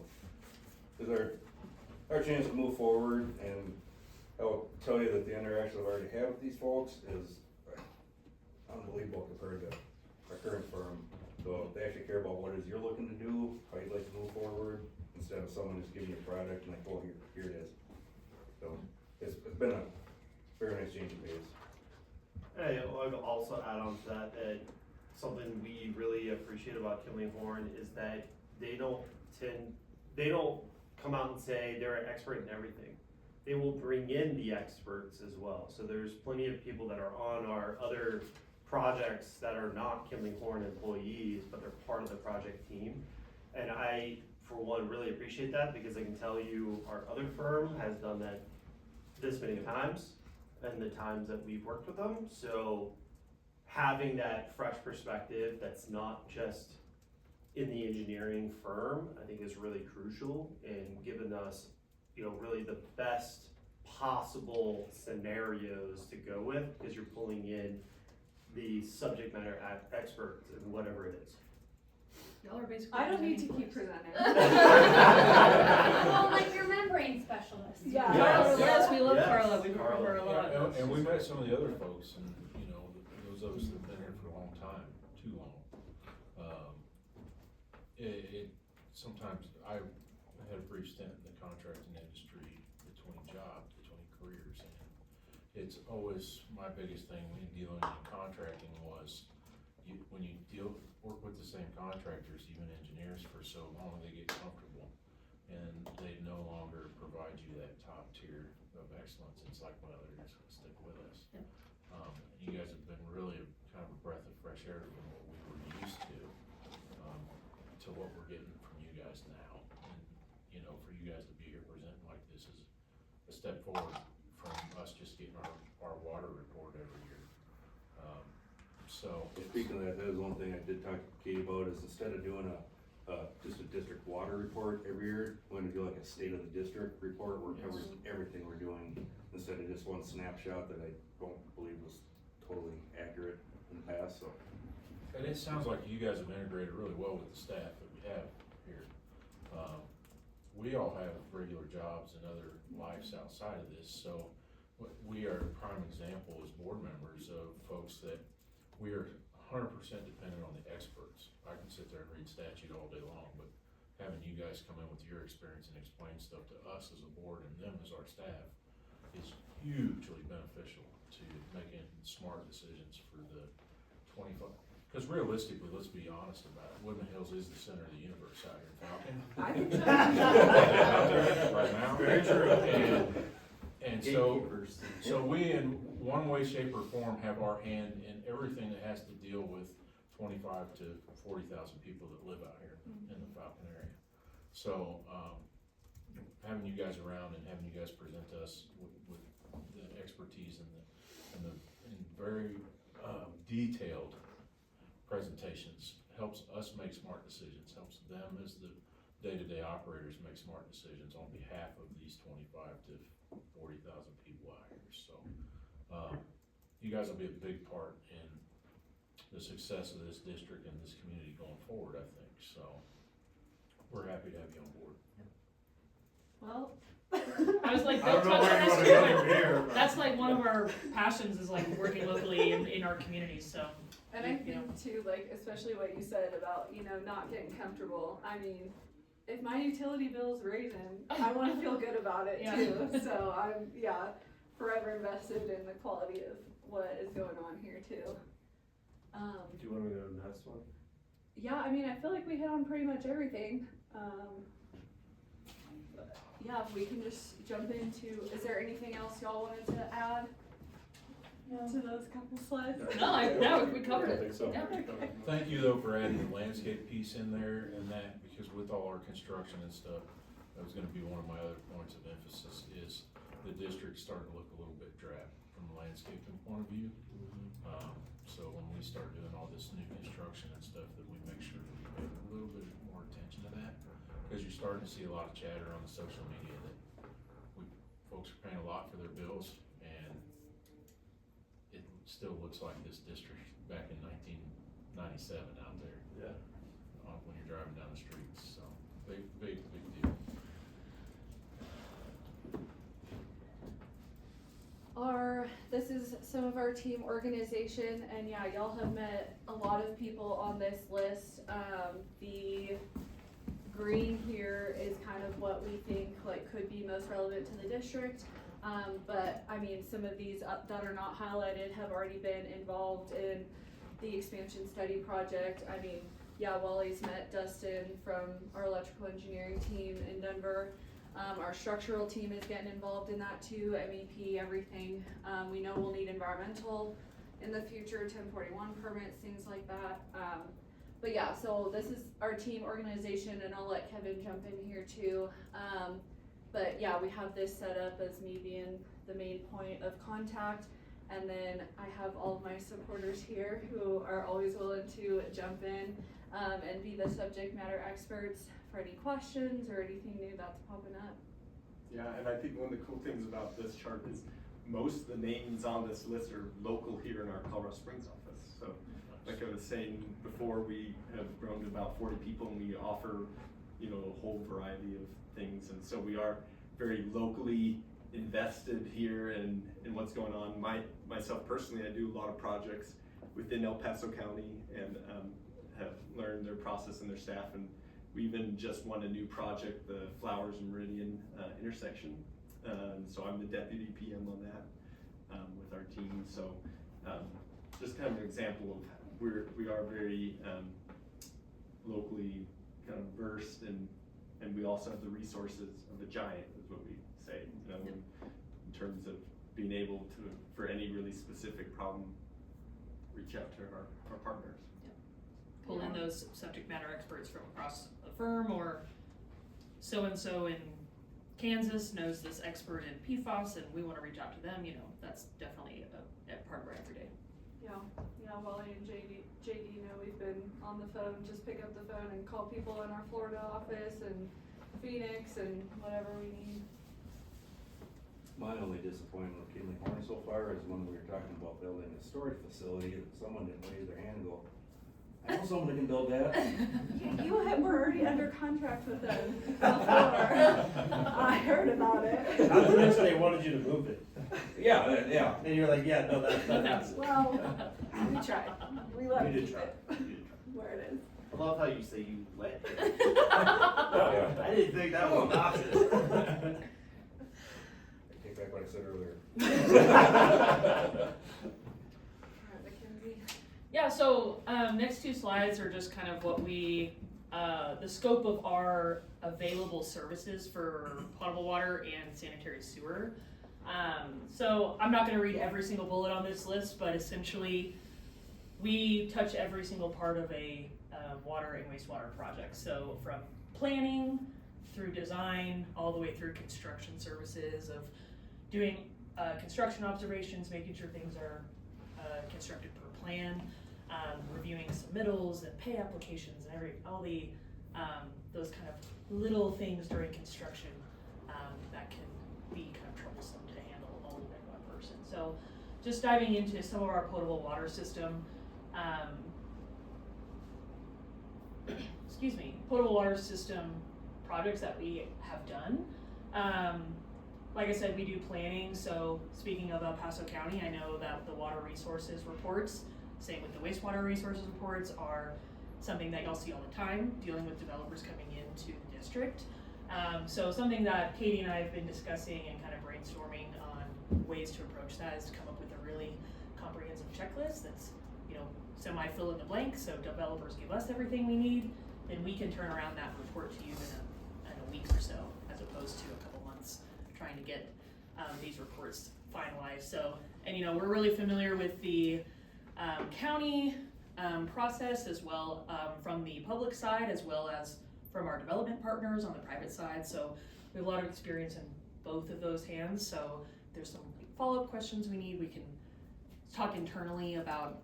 This is our chance to move forward, and I'll tell you that the interaction I've already had with these folks is unbelievable compared to our current firm. So they actually care about what it is you're looking to do, how you'd like to move forward, instead of someone just giving you a product and like, oh, here it is. So it's been a very nice change of pace. Hey, I'll also add on to that, something we really appreciate about Killinghorn is that they don't come out and say they're an expert in everything. They will bring in the experts as well. So there's plenty of people that are on our other projects that are not Killinghorn employees, but they're part of the project team. And I, for one, really appreciate that, because I can tell you our other firm has done that this many times and the times that we've worked with them. So having that fresh perspective that's not just in the engineering firm, I think is really crucial in giving us, really the best possible scenarios to go with, because you're pulling in the subject matter experts in whatever it is. Y'all are basically. I don't need to keep presenting. Well, like your membrane specialist. Yeah. Carla, yes, we love Yes, Carla, we've Carla. heard her a lot. And we met some of the other folks, and, those of us that have been here for a long time, too long. Sometimes I had a brief stint in the contracting industry between careers, and it's always, my biggest thing when dealing in contracting was, when you work with the same contractors, even engineers, for so long, they get comfortable, and they no longer provide you that top tier of excellence. It's like, well, they're just gonna stick with us. Yep. You guys have been really kind of a breath of fresh air from what we were used to what we're getting from you guys now. And, for you guys to be here presenting like this is a step forward from us just getting our water report every year. Speaking of that, that was one thing I did talk to Katie about, is instead of doing just a district water report every year, we're gonna do like a state of the district report where it covers everything we're doing, instead of just one snapshot that I don't believe was totally accurate in the past, so. And it sounds like you guys have integrated really well with the staff that we have here. We all have regular jobs and other lives outside of this, so we are a prime example as board members of folks that we are 100% dependent on the experts. I can sit there and read statute all day long, but having you guys come in with your experience and explain stuff to us as a board and them as our staff is hugely beneficial to making smart decisions for the 25. Because realistically, let's be honest about it, Woodman Hills is the center of the universe out here in Falcon. I think so. Right now. Very true. And so we in one way, shape, or form have our hand in everything that has to deal with 25 to 40,000 people that live out here in the Falcon area. So, having you guys around and having you guys present to us with the expertise and very detailed presentations helps us make smart decisions, helps them as the day-to-day operators make smart decisions on behalf of these 25 to 40,000 people out here. So, you guys will be a big part in the success of this district and this community going forward, I think. So, we're happy to have you on board. Well, I was like, I don't don't know touch where on you this wanna go too. from here, but- That's like one of our passions is like working locally in our communities, so. and I you know. think too, like, especially what you said about, you know, not getting comfortable. I mean, if my utility bill's raising, I wanna feel good about it Yeah. too. So I'm, forever invested in the quality of what is going on here too. Do you wanna go to the next one? Yeah, I mean, I feel like we hit on pretty much everything. But yeah, if we can just jump into, is there anything else y'all wanted to add to those couple slides? No, we covered I it. think so. Yeah. Thank you though for adding the landscape piece in there and that, because with all our construction and stuff, that was gonna be one of my other points of emphasis is the district's starting to look a little bit drab from a landscaping point of view. So when we start doing all this new construction and stuff, that we make sure that we pay a little bit more attention to that. Cause you're starting to see a lot of chatter on the social media that folks are paying a lot for their bills and it still looks like this district back in 1997 out there. Yeah. When you're driving down the streets, so big deal. This is some of our team organization, and yeah, y'all have met a lot of people on this list. The green here is kind of what we think like could be most relevant to the district. But I mean, some of these that are not highlighted have already been involved in the expansion study project. I mean, yeah, Wally's met Dustin from our electrical engineering team in Denver. Our structural team is getting involved in that too, MEP, everything. We know we'll need environmental in the future, 1041 permits, things like that. But yeah, so this is our team organization, and I'll let Kevin jump in here too. But yeah, we have this set up as me being the main point of contact. And then I have all of my supporters here who are always willing to jump in and be the subject matter experts for any questions or anything new that's popping up. Yeah, and I think one of the cool things about this chart is most of the names on this list are local here in our Colorado Springs office. So like I was saying before, we have grown to about 40 people and we offer, you know, a whole variety of things. And so we are very locally invested here in what's going on. Myself personally, I do a lot of projects within El Paso County and have learned their process and their staff, and we even just won a new project, the Flowers and Meridian intersection. So I'm the deputy PM on that with our team. So just kind of an example of we are very locally kind of versed, and we also have the resources of a giant, is what we say, you know, in terms of being able to, for any really specific problem, reach out to our partners. Pull in those subject matter experts from across the firm, or so-and-so in Kansas knows this expert in PFAS and we want to reach out to them, you know, that's definitely a part of our everyday. Yeah, Wally and JD know we've been on the phone, just pick up the phone and call people in our Florida office and Phoenix and whatever we need. My only disappointment with Kinley Horn so far is when we were talking about building a storage facility, that someone didn't raise their hand and go, I know someone that can build that. You were already under contract with them before. I heard about it. Not to mention they wanted you to move it. Yeah. And you're like, yeah, no, that's not happening. Well, we tried. We let You them did keep try. it You did try. where it is. I love how you say you let it. I didn't think that was an option. I take back what I said earlier. Alright, Mackenzie. Yeah, so next two slides are just kind of what we, the scope of our available services for potable water and sanitary sewer. So I'm not gonna read every single bullet on this list, but essentially we touch every single part of a water and wastewater project. So from planning through design, all the way through construction services of doing construction observations, making sure things are constructed per plan, reviewing submittals and pay applications and all the those kind of little things during construction that can be kind of troublesome to handle all in one person. So just diving into some of our potable water system, potable water system projects that we have done. Like I said, we do planning, so speaking of El Paso County, I know that the water resources reports, same with the wastewater resources reports, are something that y'all see all the time, dealing with developers coming into the district. So something that Katie and I have been discussing and kind of brainstorming on ways to approach that is to come up with a really comprehensive checklist that's, you know, semi fill in the blank, so developers give us everything we need, then we can turn around that report to you in a week or so, as opposed to a couple months trying to get these reports finalized. So, and you know, we're really familiar with the county process as well, from the public side as well as from our development partners on the private side. So we have a lot of experience in both of those hands. So if there's some follow-up questions we need, we can talk internally about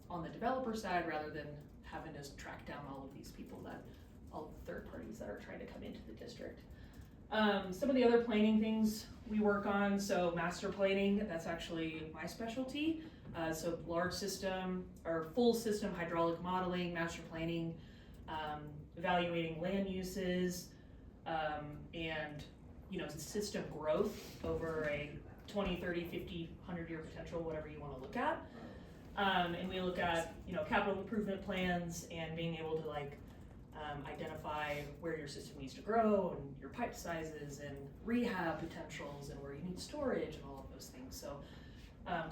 on the developer side rather than having to track down all of these people, that all the third parties that are trying to come into the district. Some of the other planning things we work on, so master planning, that's actually my specialty. So large system or full system hydraulic modeling, master planning, evaluating land uses, and you know, system growth over a 20, 30, 50, 100-year potential, whatever you want to look at. And we look at, you know, capital improvement plans and being able to like identify where your system needs to grow and your pipe sizes and rehab potentials and where you need storage and all of those things. So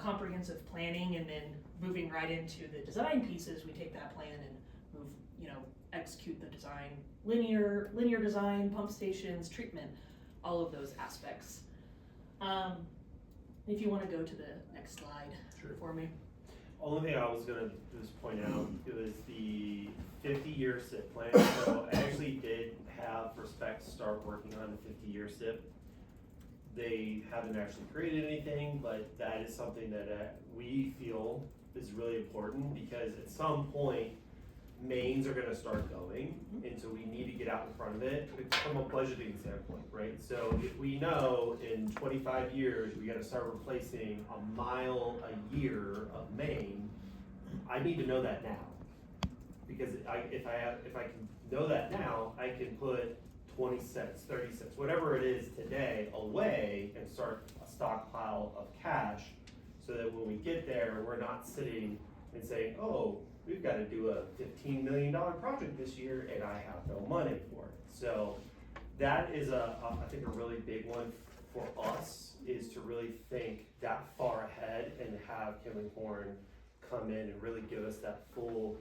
comprehensive planning, and then moving right into the design pieces, we take that plan and move, you know, execute the design, linear design, pump stations, treatment, all of those aspects. If you want to go to the next slide. Sure. For me. Only thing I was gonna just point out, it was the 50-year SIP plan. So I actually did have Respect start working on the 50-year SIP. They haven't actually created anything, but that is something that we feel is really important, because at some point, mains are gonna start going, and so we need to get out in front of it from a budgeting standpoint, right? So if we know in 25 years, we gotta start replacing a mile a year of main, I need to know that now. Because if I can know that now, I can put 20 cents, 30 cents, whatever it is today away and start a stockpile of cash, so that when we get there, we're not sitting and saying, oh, we've got to do a $15 million project this year and I have no money for it. So that is I think a really big one for us, is to really think that far ahead and have Kimley Horn come in and really give us that full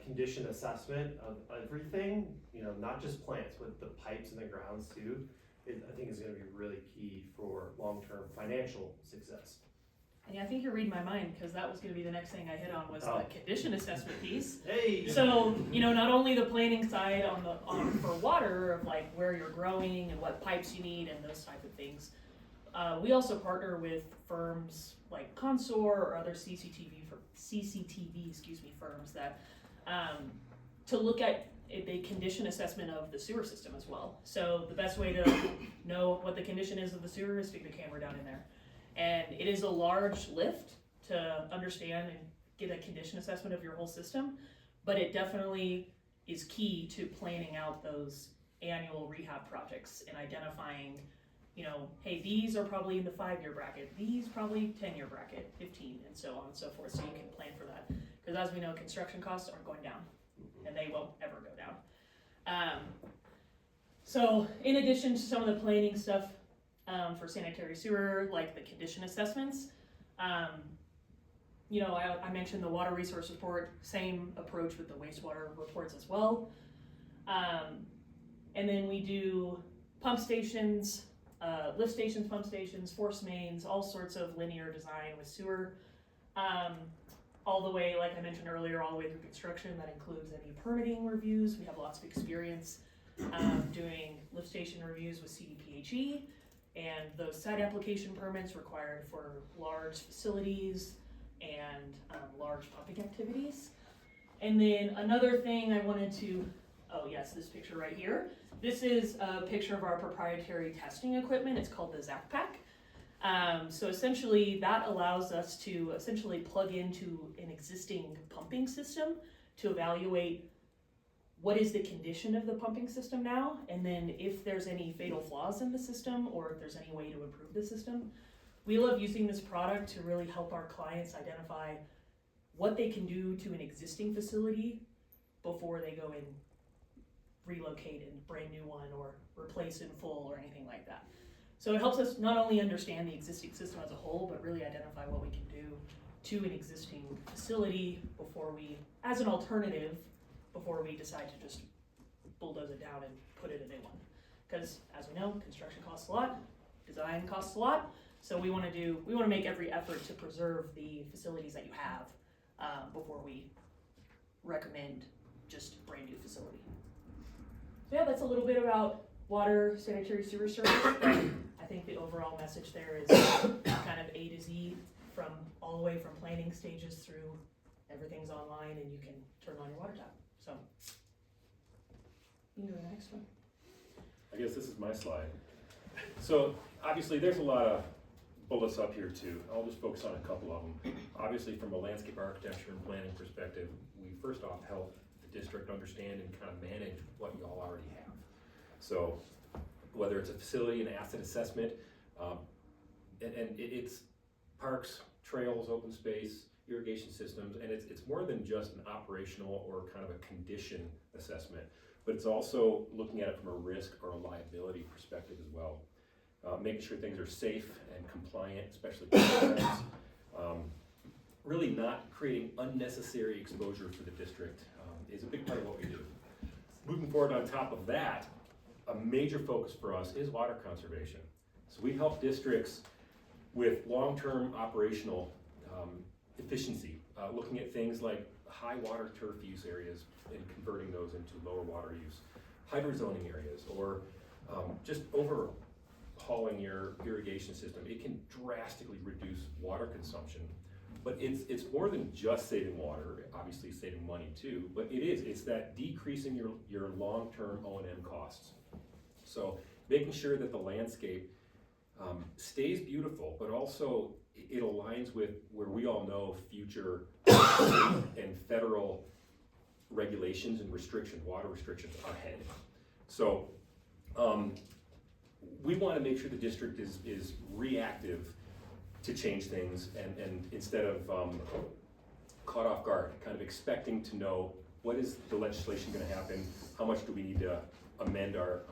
condition assessment of everything, you know, not just plants, but the pipes and the grounds too. I think is going to be really key for long-term financial success. And I think you're reading my mind, because that was going to be the next thing I hit on, was the condition assessment piece. Hey. So, you know, not only the planning side for water, of like where you're growing and what pipes you need and those type of things. We also partner with firms like Consor or other CCTV firms that to look at a condition assessment of the sewer system as well. So the best way to know what the condition is of the sewer is to stick the camera down in there. And it is a large lift to understand and get a condition assessment of your whole system, but it definitely is key to planning out those annual rehab projects and identifying, you know, hey, these are probably in the 5-year bracket, these probably 10-year bracket, 15, and so on and so forth, so you can plan for that. Because as we know, construction costs aren't going down, and they won't ever go down. So in addition to some of the planning stuff, for sanitary sewer, like the condition assessments. You know, I mentioned the water resource report, same approach with the wastewater reports as well. And then we do pump stations, lift stations, pump stations, force mains, all sorts of linear design with sewer. All the way, like I mentioned earlier, all the way through construction. That includes any permitting reviews. We have lots of experience doing lift station reviews with CDPHE. And those site application permits required for large facilities and large pumping activities. And then another thing I wanted to, oh yes, this picture right here. This is a picture of our proprietary testing equipment. It's called the ZAC Pack. So essentially that allows us to essentially plug into an existing pumping system to evaluate what is the condition of the pumping system now, and then if there's any fatal flaws in the system or if there's any way to improve the system. We love using this product to really help our clients identify what they can do to an existing facility before they go and relocate a brand new one or replace in full or anything like that. So it helps us not only understand the existing system as a whole, but really identify what we can do to an existing facility before we, as an alternative, before we decide to just bulldoze it down and put in a new one. Because as we know, construction costs a lot, design costs a lot, so we want to make every effort to preserve the facilities that you have before we recommend just a brand new facility. So yeah, that's a little bit about water, sanitary sewer service, but I think the overall message there is kind of A to Z, from all the way from planning stages through everything's online and you can turn on your water tap. So you can go to the next one. I guess this is my slide. So obviously there's a lot of bullets up here too. I'll just focus on a couple of them. Obviously from a landscape architecture and planning perspective, we first off help the district understand and kind of manage what y'all already have. So whether it's a facility and asset assessment, it's parks, trails, open space, irrigation systems, and it's more than just an operational or kind of a condition assessment, but it's also looking at it from a risk or a liability perspective as well. Making sure things are safe and compliant, especially really not creating unnecessary exposure for the district is a big part of what we do. Moving forward on top of that, a major focus for us is water conservation. So we help districts with long-term operational efficiency, looking at things like high water turf use areas and converting those into lower water use, hydrozoning areas, or just overhauling your irrigation system. It can drastically reduce water consumption, but it's more than just saving water, obviously saving money too, but it's that decreasing your long-term O&M costs. So making sure that the landscape stays beautiful, but also it aligns with where we all know future state and federal regulations and restrictions, water restrictions are headed. So we want to make sure the district is reactive to change things and instead of caught off guard, kind of expecting to know what is the legislation going to happen, how much do we need to amend our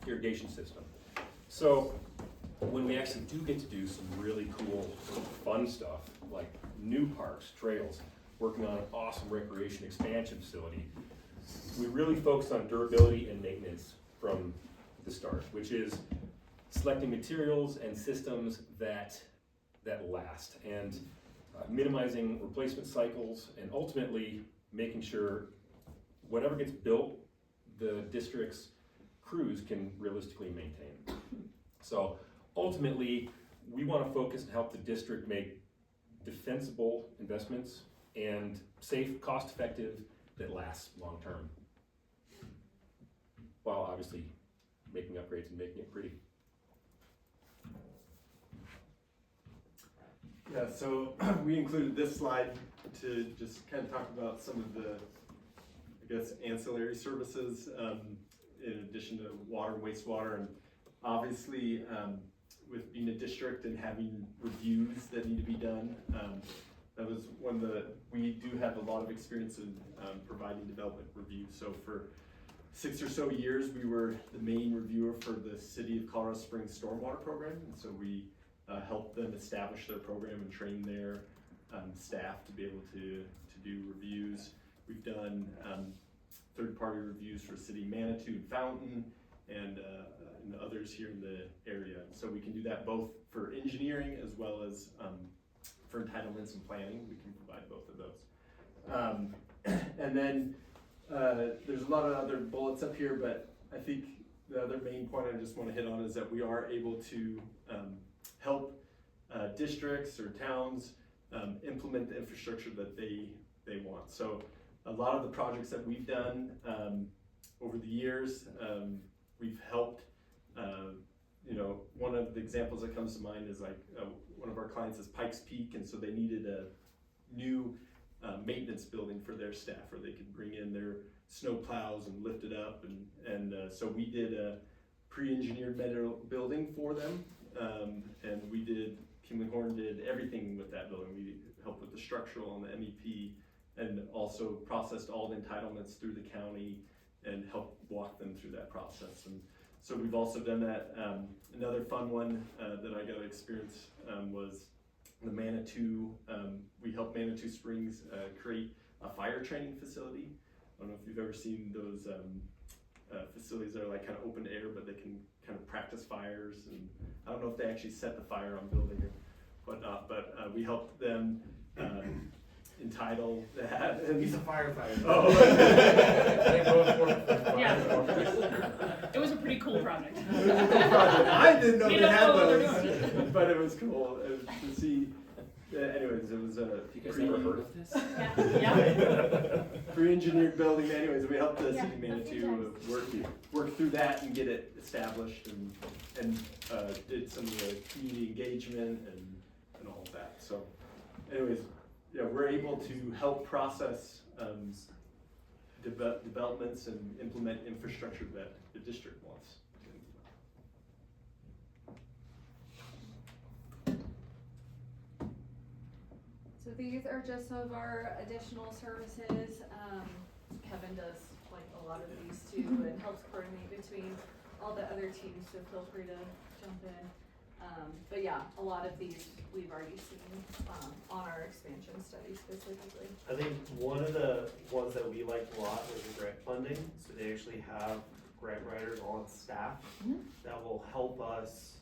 irrigation system. So when we actually do get to do some really cool, fun stuff, like new parks, trails, working on an awesome recreation expansion facility, we really focus on durability and maintenance from the start, which is selecting materials and systems that last, and minimizing replacement cycles, and ultimately making sure whatever gets built, the district's crews can realistically maintain. So ultimately, we want to focus and help the district make defensible investments and safe, cost-effective, that lasts long-term, while obviously making upgrades and making it pretty. Yeah, so we included this slide to just kind of talk about some of the, I guess, ancillary services in addition to water, wastewater, and obviously with being a district and having reviews that need to be done, that was one of we do have a lot of experience in providing development reviews. So for 6 or so years, we were the main reviewer for the City of Colorado Springs stormwater program, and so we helped them establish their program and train their staff to be able to do reviews. We've done third-party reviews for City Manitou and Fountain and others here in the area. So we can do that both for engineering as well as for entitlements and planning. We can provide both of those. And then there's a lot of other bullets up here, but I think the other main point I just want to hit on is that we are able to help districts or towns implement the infrastructure that they want. So a lot of the projects that we've done over the years, we've helped, one of the examples that comes to mind is like one of our clients is Pikes Peak, and so they needed a new maintenance building for their staff, where they could bring in their snow plows and lift it up, and so we did a pre-engineered metal building for them, and Kimley Horn did everything with that building. We helped with the structural and the MEP, and also processed all the entitlements through the county and helped walk them through that process. And so we've also done that. Another fun one that I got to experience was the Manitou. We helped Manitou Springs create a fire training facility. I don't know if you've ever seen those facilities that are like kind of open air, but they can kind of practice fires. And I don't know if they actually set the fire on building or whatnot, but we helped them entitle that. And He's a firefighter. oh, Yeah. It was a pretty cool project. It was a cool project. I didn't know We they don't had know what they're those, doing. but it was cool to see. Anyways, it was a of this? Yeah. pre-engineered building. Anyways, we helped the Yeah, city a few Manitou work through that and get it established, and did some of the community engagement and all of that. So, anyways, yeah, we're able to help process developments and implement infrastructure that the district wants. So these are just some of our additional services. Kevin does like a lot of these too and helps coordinate between all the other teams, so feel free to jump in. But yeah, a lot of these we've already seen on our expansion study specifically. I think one of the ones that we liked a lot was the grant funding. So they actually have grant writers on staff that will help us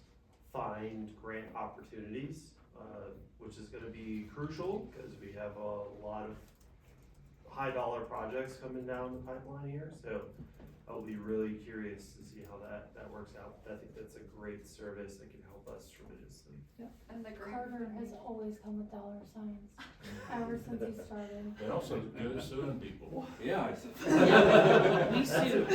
find grant opportunities, which is gonna be crucial because we have a lot of high dollar projects coming down the pipeline here. So I'll be really curious to see how that works out. I think that's a great service that can help us tremendously. Yep. And the grant Carter has always come with dollar signs, ever since he started. They also good at suing people. Yeah. We sue.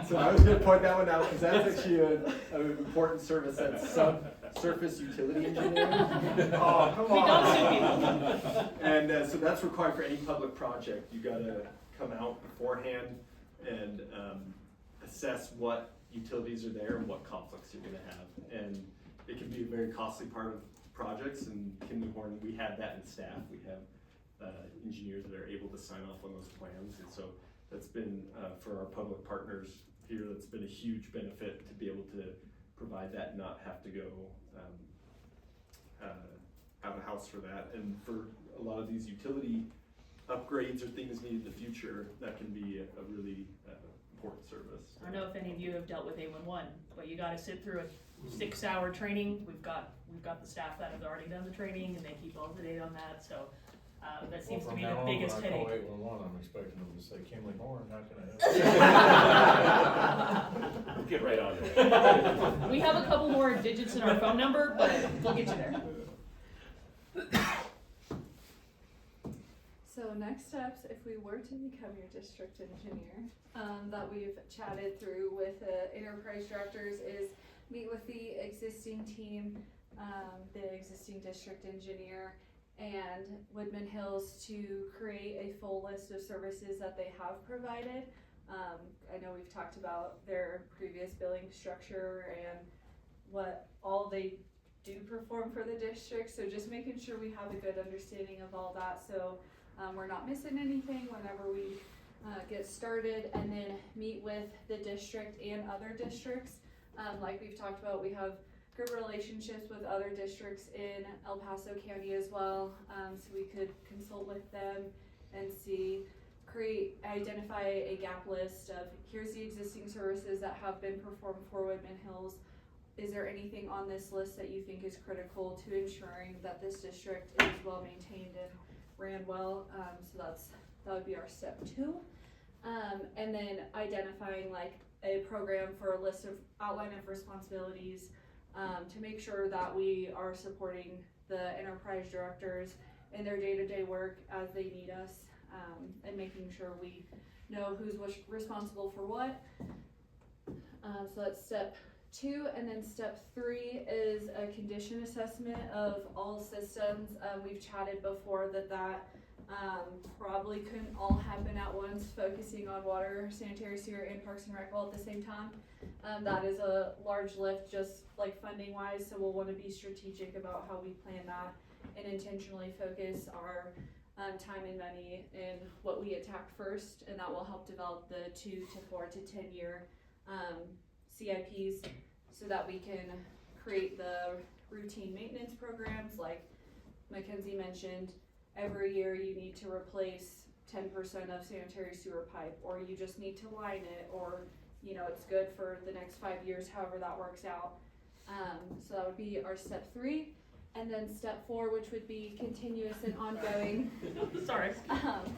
So I was gonna point that one out because that's actually an important service. That's subsurface utility engineering. Oh, come We on. don't sue people. And so that's required for any public project. You gotta come out beforehand and assess what utilities are there and what conflicts you're gonna have. And it can be a very costly part of projects, and Kimley Horn, we have that in staff. We have engineers that are able to sign off on those plans, and so that's been, for our public partners here, that's been a huge benefit to be able to provide that and not have to go out of house for that. And for a lot of these utility upgrades or things needed in the future, that can be a really important service. I don't know if any of you have dealt with A11, but you gotta sit through a 6-hour training. We've got the staff that have already done the training and they keep all the data on that, so that seems to be the biggest When I call headache. 811, I'm expecting them to say, Kimley Horn, how can I help you? Get right on it. We have a couple more digits in our phone number, but we'll get you there. So next steps, if we were to become your district engineer, that we've chatted through with the enterprise directors is meet with the existing team, the existing district engineer, and Woodman Hills to create a full list of services that they have provided. I know we've talked about their previous billing structure and what all they do perform for the district, so just making sure we have a good understanding of all that, so we're not missing anything whenever we get started, and then meet with the district and other districts. Like we've talked about, we have good relationships with other districts in El Paso County as well, so we could consult with them and identify a gap list of here's the existing services that have been performed for Woodman Hills. Is there anything on this list that you think is critical to ensuring that this district is well maintained and ran well? So that would be our step 2. And then identifying like a program for a list of outline of responsibilities to make sure that we are supporting the enterprise directors in their day-to-day work as they need us, and making sure we know who's responsible for what. So that's step 2, and then step 3 is a condition assessment of all systems. We've chatted before that probably couldn't all happen at once, focusing on water, sanitary sewer, and parks and rec all at the same time. That is a large lift, just like funding wise, so we'll want to be strategic about how we plan that and intentionally focus our time and money in what we attack first, and that will help develop the 2 to 4 to 10 year CIPs so that we can create the routine maintenance programs like Mackenzie mentioned. Every year you need to replace 10% of sanitary sewer pipe, or you just need to line it, or you know, it's good for the next 5 years, however that works out. So that would be our step 3. And then step 4, which would be continuous and ongoing. Sorry.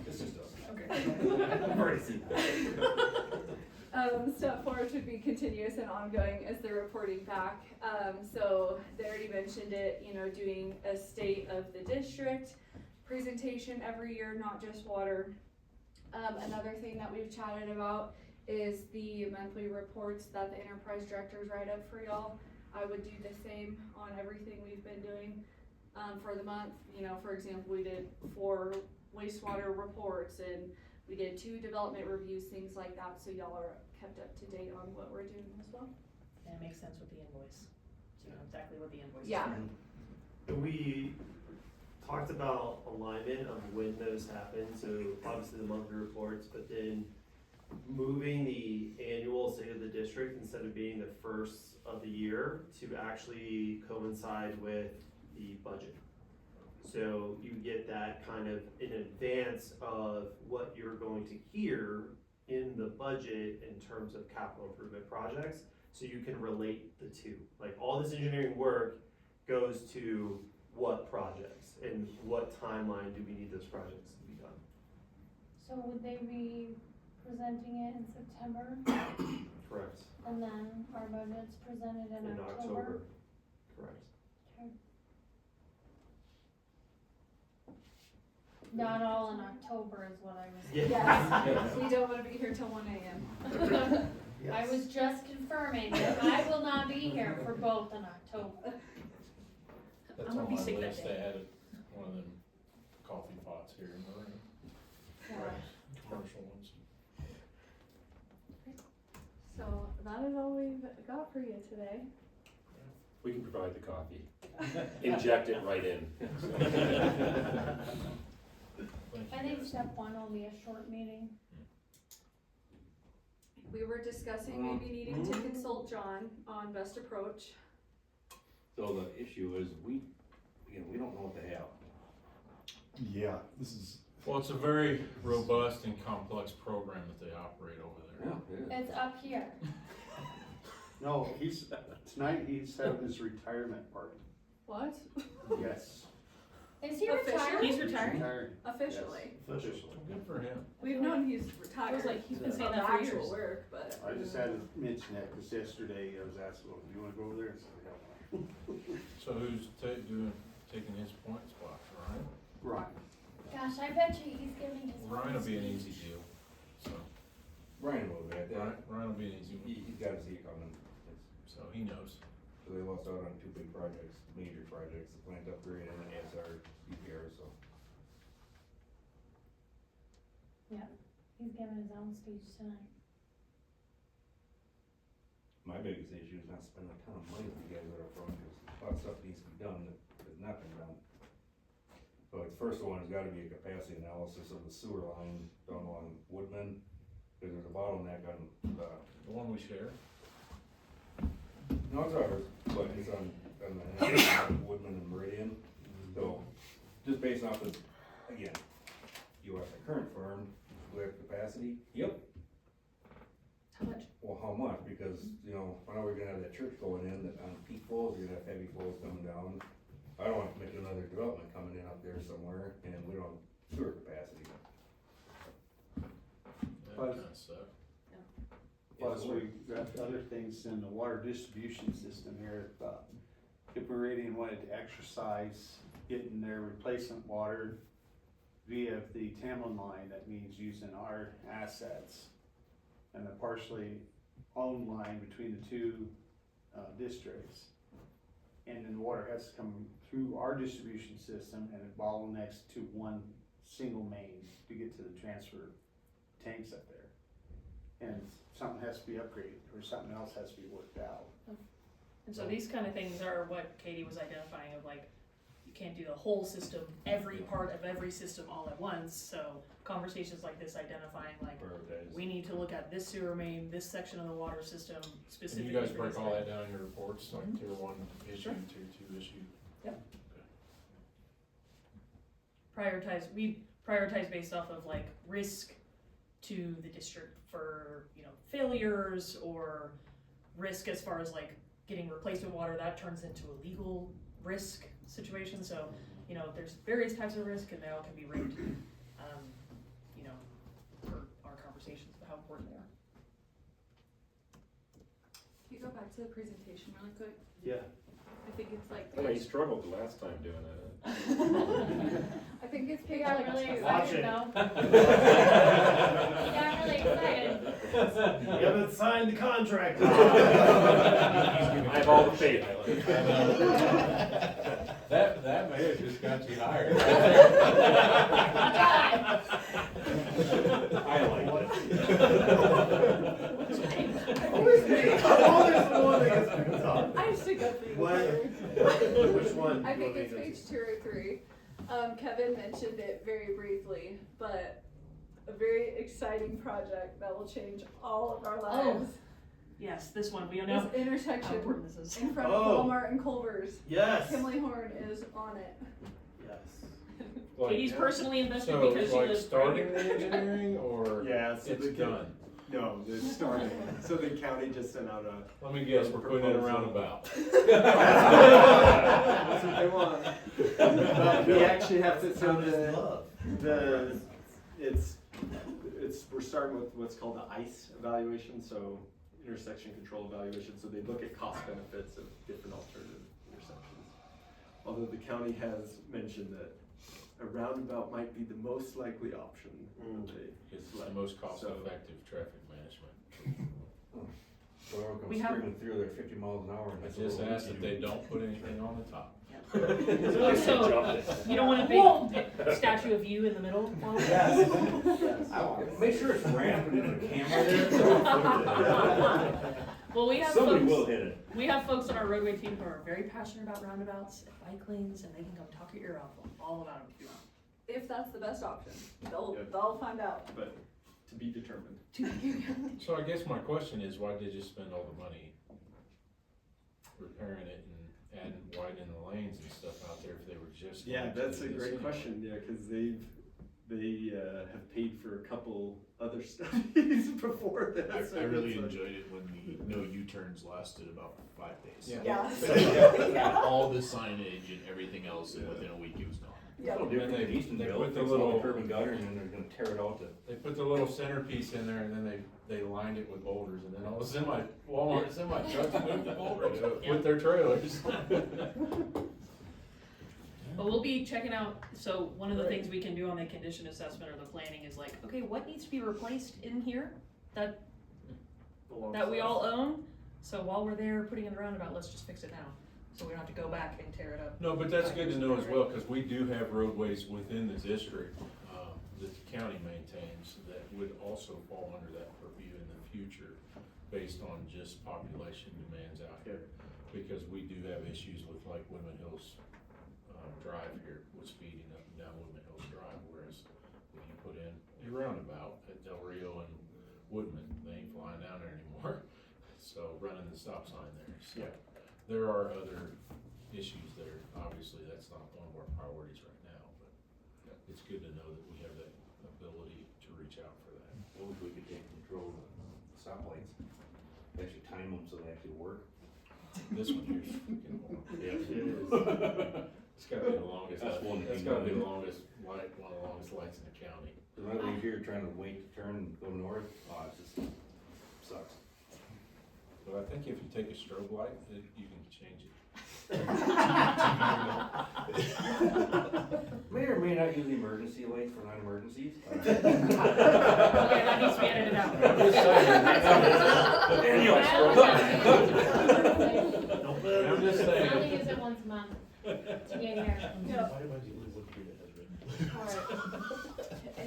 This is us. Okay. I've already seen that. Step 4, which would be continuous and ongoing, is the reporting back. So they already mentioned it, you know, doing a state of the district presentation every year, not just water. Another thing that we've chatted about is the monthly reports that the enterprise directors write up for y'all. I would do the same on everything we've been doing for the month. You know, for example, we did 4 wastewater reports and we did 2 development reviews, things like that, so y'all are kept up to date on what we're doing as well. And it makes sense with the invoice, so you know exactly what the invoice is. Yeah. We talked about alignment of when those happen, so obviously the monthly reports, but then moving the annual state of the district instead of being the first of the year to actually coincide with the budget. So you get that kind of in advance of what you're going to hear in the budget in terms of capital improvement projects, so you can relate the two. Like all this engineering work goes to what projects and what timeline do we need those projects to be done. So would they be presenting it in September, Correct. and then our budget's presented in October? Correct. Okay. Not all in October is what I was. Yes, we don't wanna be here till 1 a.m. I was just confirming that I will not be here for both in October. That's I'm gonna on be my sick that list, day. I added one of them coffee pots here in the room, commercial ones. So that is all we've got for you today. We can provide the coffee. Inject it right in. I think step 1 will be a short meeting. We were discussing maybe needing to consult John on best approach. So the issue is we don't know what to have. Yeah, this is, Well, it's a very robust and complex program that they operate over there. Yeah, it is. It's up here. no, tonight he's having his retirement party. What? Yes. Is he Official? retired? He's retiring? Retiring. Officially. Yes, officially. Good for him. We've known he's retired. I was like, he's been Of saying that for actual years. work, but. I just had to mention that because yesterday I was asked, well, do you wanna go over there? I said, hell no. So who's taking his point spot, Ryan? Right. Gosh, I bet you he's giving his. Ryan will be an speech. easy deal, so, Ryan will be at that. Ryan will be an easy one, He's gotta see it coming. so he knows. So they lost out on 2 big projects, major projects, the plant upgrade and the ASR UPR, so. He's giving his own speech tonight. My biggest issue is not spending a ton of money with you guys that are from, because a lot of stuff needs to be done that has not been done. But the first one has gotta be a capacity analysis of the sewer line down along Woodman, because there's a bottleneck on, The one we share? no, it's ours, but it's on the Woodman and Meridian. So, just based off the, again, you ask the current firm, do we have capacity? Yep. How much? Well, how much? Because, you know, when are we gonna have that church going in, that on peak flows, you're gonna have heavy flows coming down. I don't wanna commit to another development coming in up there somewhere, and we don't have sewer capacity. That But- kinda sucks. Plus, we've got other things in the water distribution system here. If Meridian wanted to exercise getting their replacement water via the Tamlin line, that means using our assets and the partially owned line between the two districts. And then the water has to come through our distribution system and it bottlenecks to one single main to get to the transfer tanks up there. And something has to be upgraded or something else has to be worked out. And so these kind of things are what Katie was identifying of like, you can't do the whole system, every part of every system all at once, so conversations like this identifying like, we need to look at this sewer main, this section of the water system And specifically. you guys for break these all things. that down in your reports, like tier 1 issue, Sure. tier 2 issue? We prioritize based off of like risk to the district for, you know, failures or risk as far as like getting replacement water, that turns into a legal risk situation, so, you know, there's various types of risk and they all can be ranked, you know, for our conversations about how important they are. Can you go back to the presentation really quick? Yeah. I think it's like. Well, he struggled the last time doing it. I think it's We page got like. really Watch excited it. though. We got really excited. You haven't signed the contract. I have all the faith. That may have just got you hired. I like Always me. I'm always the one that gets picked up. I stick up for you. What? Which one? I think it's page 203. Kevin mentioned it very briefly, but a very exciting project that will change all of our lives. Yes, this one, we don't know This how intersection important this is. in front of Oh. Walmart and Culver's. Yes. Kimley Horn is on it. Yes. Katie's personally invested So, because she like lives starting right the here. engineering, or Yeah, so it's done? No, it's starting. So the county just sent out a. Let me guess, we're putting in a roundabout. That's what they want. We actually have to, so we're starting with what's called the ICE evaluation, so intersection control evaluation, so they look at cost benefits of different alternative intersections. Although the county has mentioned that a roundabout might be the most likely option. It's the most cost-effective traffic management. So everyone We comes have- screaming through there 50 miles an hour. And I that's just a little asked that easy. they don't put anything on the top. So, you don't want a big statue of you in the middle? Well, Make sure it's rampant in the camera there. Well, we have Somebody folks, will hit it. we have folks on our roadway team who are very passionate about roundabouts and bike lanes, and they can come talk your ear off all about them if you want. If that's the best option, Yeah. they'll find out. But to be determined. So I guess my question is, why did you spend all the money repairing it and widening the lanes and stuff out there if they were just? Yeah, going to that's do a this great anyway? question, yeah, cause they have paid for a couple other studies before this. I really It's like- enjoyed it when the no U-turns lasted about 5 days. Yeah. Yeah. All the signage and everything else, and within a week it was gone. Yeah. No different than They Eastonville, put the fix all little- the curb and gutters and then they're gonna tear it out to. They put the little centerpiece in there and then they lined it with boulders, and then all the Walmart semi trucks moved the boulders with their trailers. But we'll be checking out, so one of the things we can do on the condition assessment or the planning is like, okay, what needs to be replaced in here that we all own? So while we're there putting in the roundabout, let's just fix it now, so we don't have to go back and tear it up. No, but that's good to know as well, because we do have roadways within the district that the county maintains that would also fall under that purview in the future, based on just population demands out here. Because we do have issues with like Woodman Hills Drive here, with speeding up and down Woodman Hills Drive, whereas if you put in a roundabout at Del Rio and Woodman, they ain't flying down there anymore. So running the stop sign there, so there are other issues there. Obviously, that's not one of our priorities right now, but it's good to know that we have that ability to reach out for that. I wish we could take control of the stoplights. Actually time them so they actually work. This one here's freaking long. Yes, it is. It's gotta be the longest, That's one that's thing gotta be about the it. longest light, one of the longest lights in the county. Cause when I leave here trying to wait to turn and go north, oh, it just sucks. But I think if you take a strobe light, you can change it. May or may not use emergency lights for non-emergencies. Okay, that needs to be edited out. I'm just saying. Anyway.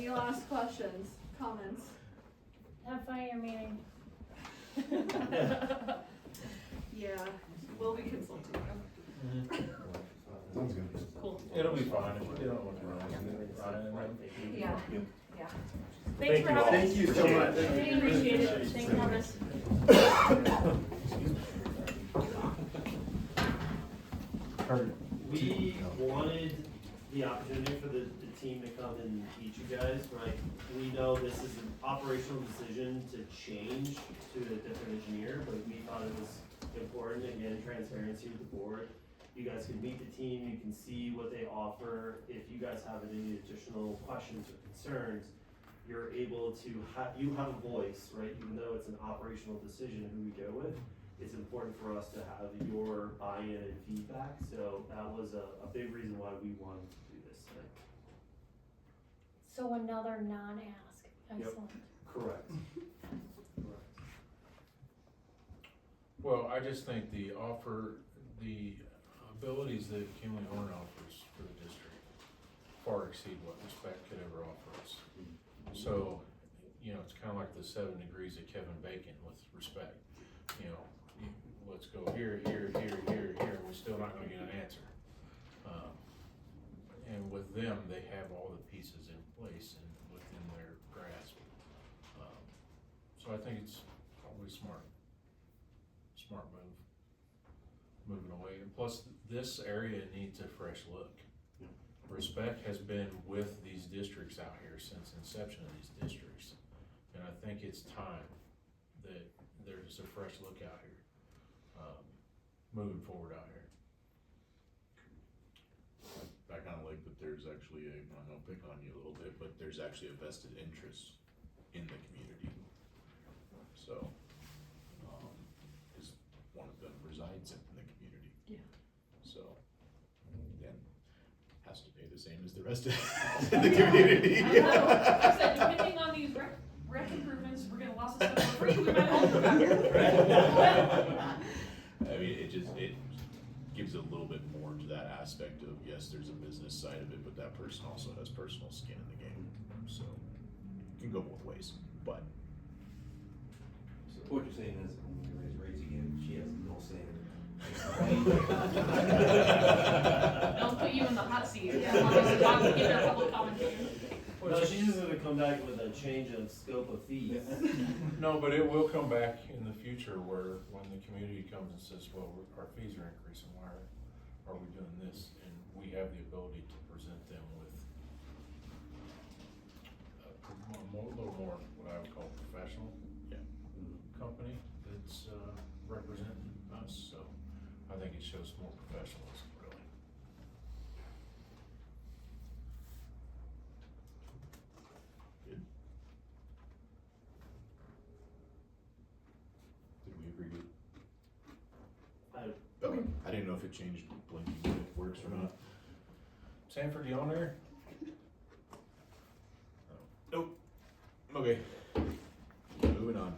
Any last questions, comments? Have fun at your meeting. Yeah, we'll be consulting them. Sounds good. Cool. It'll be fine if you don't look around. Ryan, Yeah, yeah. Thank Thanks for you all. having us. Thank you so much. Really appreciate it. Thanks for having us. We wanted the opportunity for the team to come and meet you guys, right? We know this is an operational decision to change to a different engineer, but we thought it was important, again, transparency with the board. You guys can meet the team, you can see what they offer. If you guys have any additional questions or concerns, you're able to you have a voice, right? Even though it's an operational decision who we go with, it's important for us to have your buy-in and feedback. So that was a big reason why we wanted to do this tonight. So another non-ask. Excellent. Correct. Well, I just think the abilities that Kimley Horn offers for the district far exceed what Respect could ever offer us. So, it's kinda like the 7 degrees of Kevin Bacon with Respect. Let's go here, we're still not gonna get an answer. And with them, they have all the pieces in place and within their grasp. So I think it's probably smart move, moving away. And plus, this area needs a fresh look. Respect has been with these districts out here since inception of these districts. And I think it's time that there's a fresh look out here, moving forward out here. I kinda like that there's actually I'll pick on you a little bit, but there's actually a vested interest in the community. So, cause one of them resides in the community. Yeah. So, again, has to pay the same as the rest of the community. I don't know. Like I said, depending on these rec improvements, we're gonna lots of stuff for free, we might all move out here. I mean, it gives a little bit more to that aspect of, yes, there's a business side of it, but that person also has personal skin in the game. So, it can go both ways, but. So what you're saying is, when we raise rates again, she has no say in Don't put you in the hot seat, as long as you talk, give their public commentary. No, she's just gonna come back with a change of scope of fees. No, but it will come back in the future where when the community comes and says, well, our fees are increasing, why are we doing this? And we have the ability to present them with a little more, what I would call professional company that's representing us, so I think it shows more professionalism, really. Did we agree with? I- Okay, I didn't know if it changed blinking, if it works or not. Sanford, you on there? Nope. Okay. Moving on.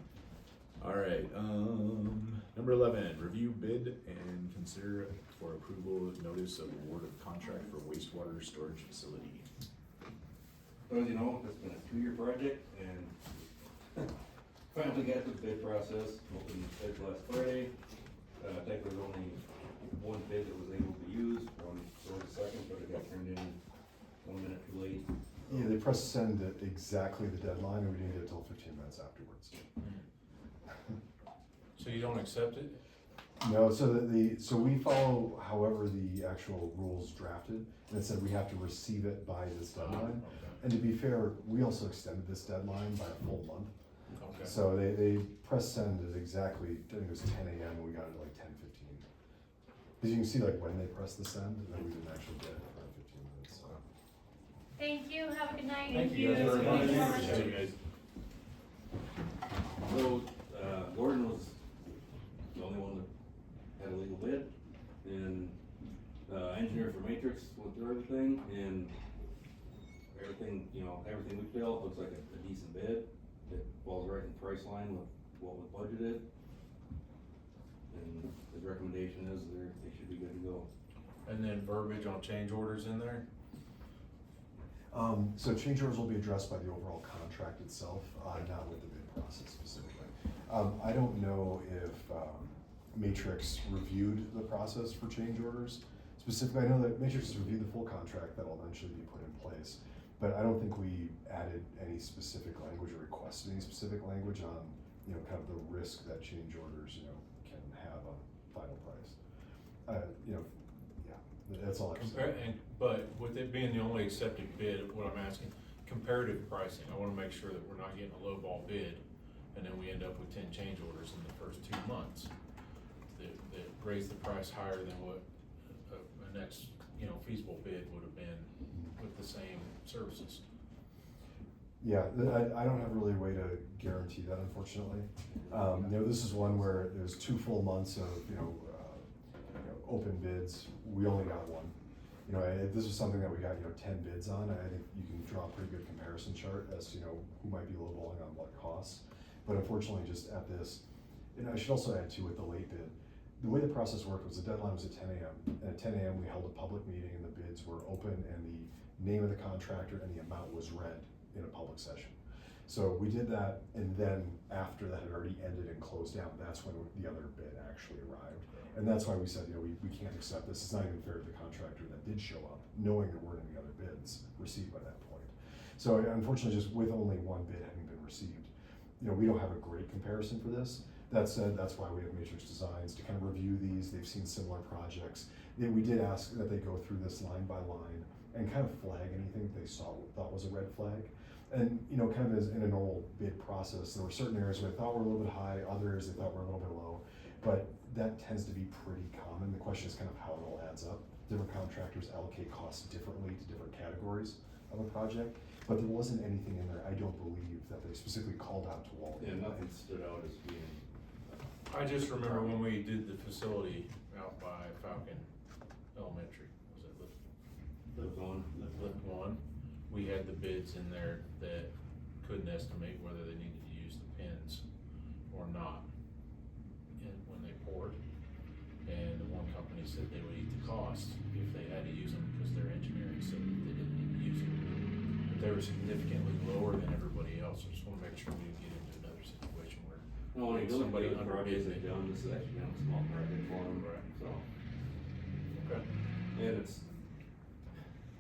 Alright, number 11, review bid and consider for approval notice of award of contract for wastewater storage facility. So as you know, it's been a 2-year project, and finally got through the bid process, opened the bids last Friday. I think there's only one bid that was able to be used, one was the second, but it got turned in 1 minute too late. Yeah, they pressed send at exactly the deadline, and we didn't get it till 15 minutes afterwards. So you don't accept it? No, so so we follow however the actual rules drafted, and it said we have to receive it by this deadline. Okay. And to be fair, we also extended this deadline by a full month. Okay. So they pressed send at exactly, I think it was 10 a.m. and we got it at like 10:15. Because you can see like when they pressed the send, and then we didn't actually get it for 15 minutes, so. Thank you. Have a good night. Thank you guys very much. Thank you. Appreciate you guys. So, Gordon was the only one that had a legal bid, and, engineer for Matrix went through everything, and everything we feel looks like a decent bid. It falls right in price line with what was budgeted. And his recommendation is they should be good to go. And then verbiage on change orders in there? So change orders will be addressed by the overall contract itself, not with the bid process specifically. I don't know if Matrix reviewed the process for change orders. Specifically, I know that Matrix has reviewed the full contract that will eventually be put in place, but I don't think we added any specific language or requested any specific language on, kind of the risk that change orders, can have on final price. That's all I'm saying. But with it being the only accepted bid, what I'm asking, comparative pricing, I wanna make sure that we're not getting a lowball bid, and then we end up with 10 change orders in the first 2 months that raise the price higher than what a next, feasible bid would have been with the same services. Yeah, I don't have really a way to guarantee that, unfortunately. This is one where there's 2 full months of, open bids. We only got 1. This is something that we got, 10 bids on. I think you can draw a pretty good comparison chart as to, who might be lowballing on what costs. But unfortunately, just at this, and I should also add too with the late bid, the way the process worked was the deadline was at 10 a.m. And at 10 a.m. we held a public meeting and the bids were open and the name of the contractor and the amount was read in a public session. So we did that, and then after that had already ended and closed down, that's when the other bid actually arrived. And that's why we said, we can't accept this. It's not even fair to the contractor that did show up, knowing there weren't any other bids received by that point. So unfortunately, just with only 1 bid having been received, we don't have a great comparison for this. That said, that's why we have Matrix Designs to kind of review these. They've seen similar projects. We did ask that they go through this line by line and kind of flag anything they thought was a red flag. And, kind of as in a normal bid process, there were certain areas where they thought were a little bit high, other areas they thought were a little bit low, but that tends to be pretty common. The question is kind of how it all adds up. Different contractors allocate costs differently to different categories of a project, but there wasn't anything in there, I don't believe, that they specifically called out to Walden. Yeah, nothing stood out as being. I just remember when we did the facility out by Falcon Elementary, was it Lift one. Lift 1? We had the bids in there that couldn't estimate whether they needed to use the pins or not when they poured. And the one company said they would eat the cost if they had to use them because their engineering said that they didn't need to use them. But they were significantly lower than everybody else. I just wanna make sure we didn't get into another situation where No, when you look somebody at the projects underbid they've done, this is actually kind of a small project for them, Right. so. Okay. And it's,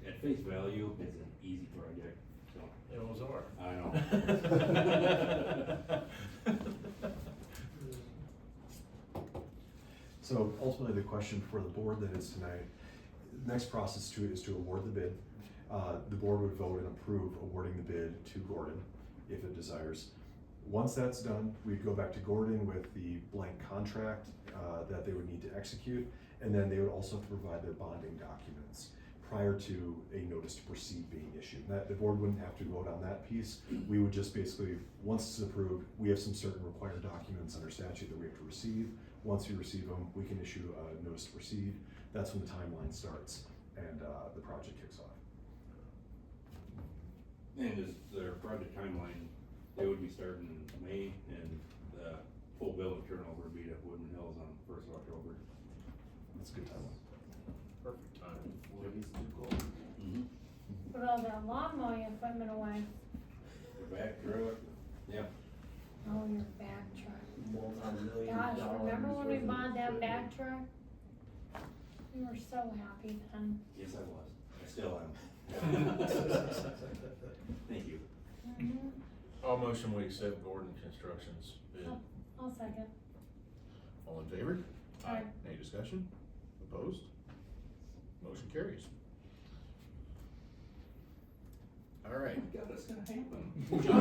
at face value, it's an easy project, so. It was ours. I know. So ultimately, the question for the board that is tonight, next process is to award the bid. The board would vote and approve awarding the bid to Gordon if it desires. Once that's done, we'd go back to Gordon with the blank contract that they would need to execute, and then they would also have to provide their bonding documents prior to a notice to proceed being issued. The board wouldn't have to vote on that piece. We would just basically, once it's approved, we have some certain required documents under statute that we have to receive. Once we receive them, we can issue a notice to proceed. That's when the timeline starts and the project kicks off. And is their project timeline, they would be starting in May, and the full building turnover would be at Woodman Hills on 1st of October. That's a good timeline. Perfect timing. Put all that lawn mowing equipment away. The back truck, yeah. Oh, your back truck. Multi-million Gosh, dollars remember when we worth of bought that equipment. back truck? We were so happy then. Yes, I was. I still am. Thank you. Mhm. I'll motion we accept Gordon Construction's bid. I'll second. All in favor? Aye. Any discussion? Opposed? Motion carries. All right. God, that's gonna happen. Is it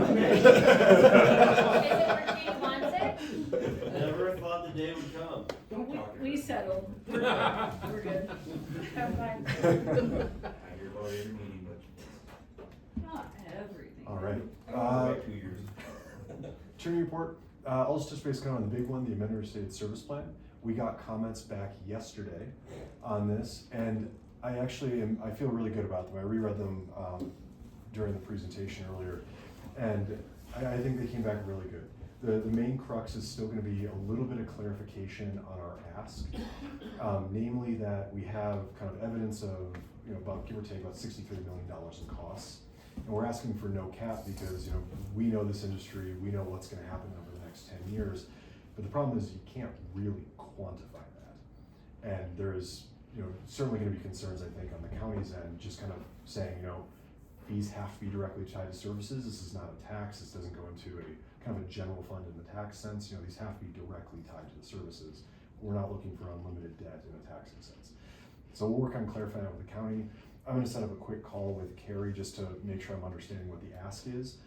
where Kate wants it? Never thought the day would come. Don't talk to We her. settled. We're good. We're good. Okay. I hear about every meeting, but. Not everything. All right. Back 2 years. Attorney report, I'll just touch base kind of on the big one, the amended restated service plan. We got comments back yesterday on this, and I feel really good about them. I reread them during the presentation earlier, and I think they came back really good. The main crux is still gonna be a little bit of clarification on our ask, namely that we have kind of evidence of, about give or take about $63 million in costs And we're asking for no cap because, you know, we know this industry, we know what's gonna happen over the next 10 years. But the problem is you can't really quantify that. And there is, you know, certainly gonna be concerns, I think, on the county's end, just kind of saying, you know, fees have to be directly tied to services. This is not a tax. This doesn't go into a kind of a general fund in the tax sense. You know, these have to be directly tied to the services. We're not looking for unlimited debt in a taxing sense. So we'll work on clarifying that with the county. I'm gonna set up a quick call with Carrie just to make sure I'm understanding what the ask is.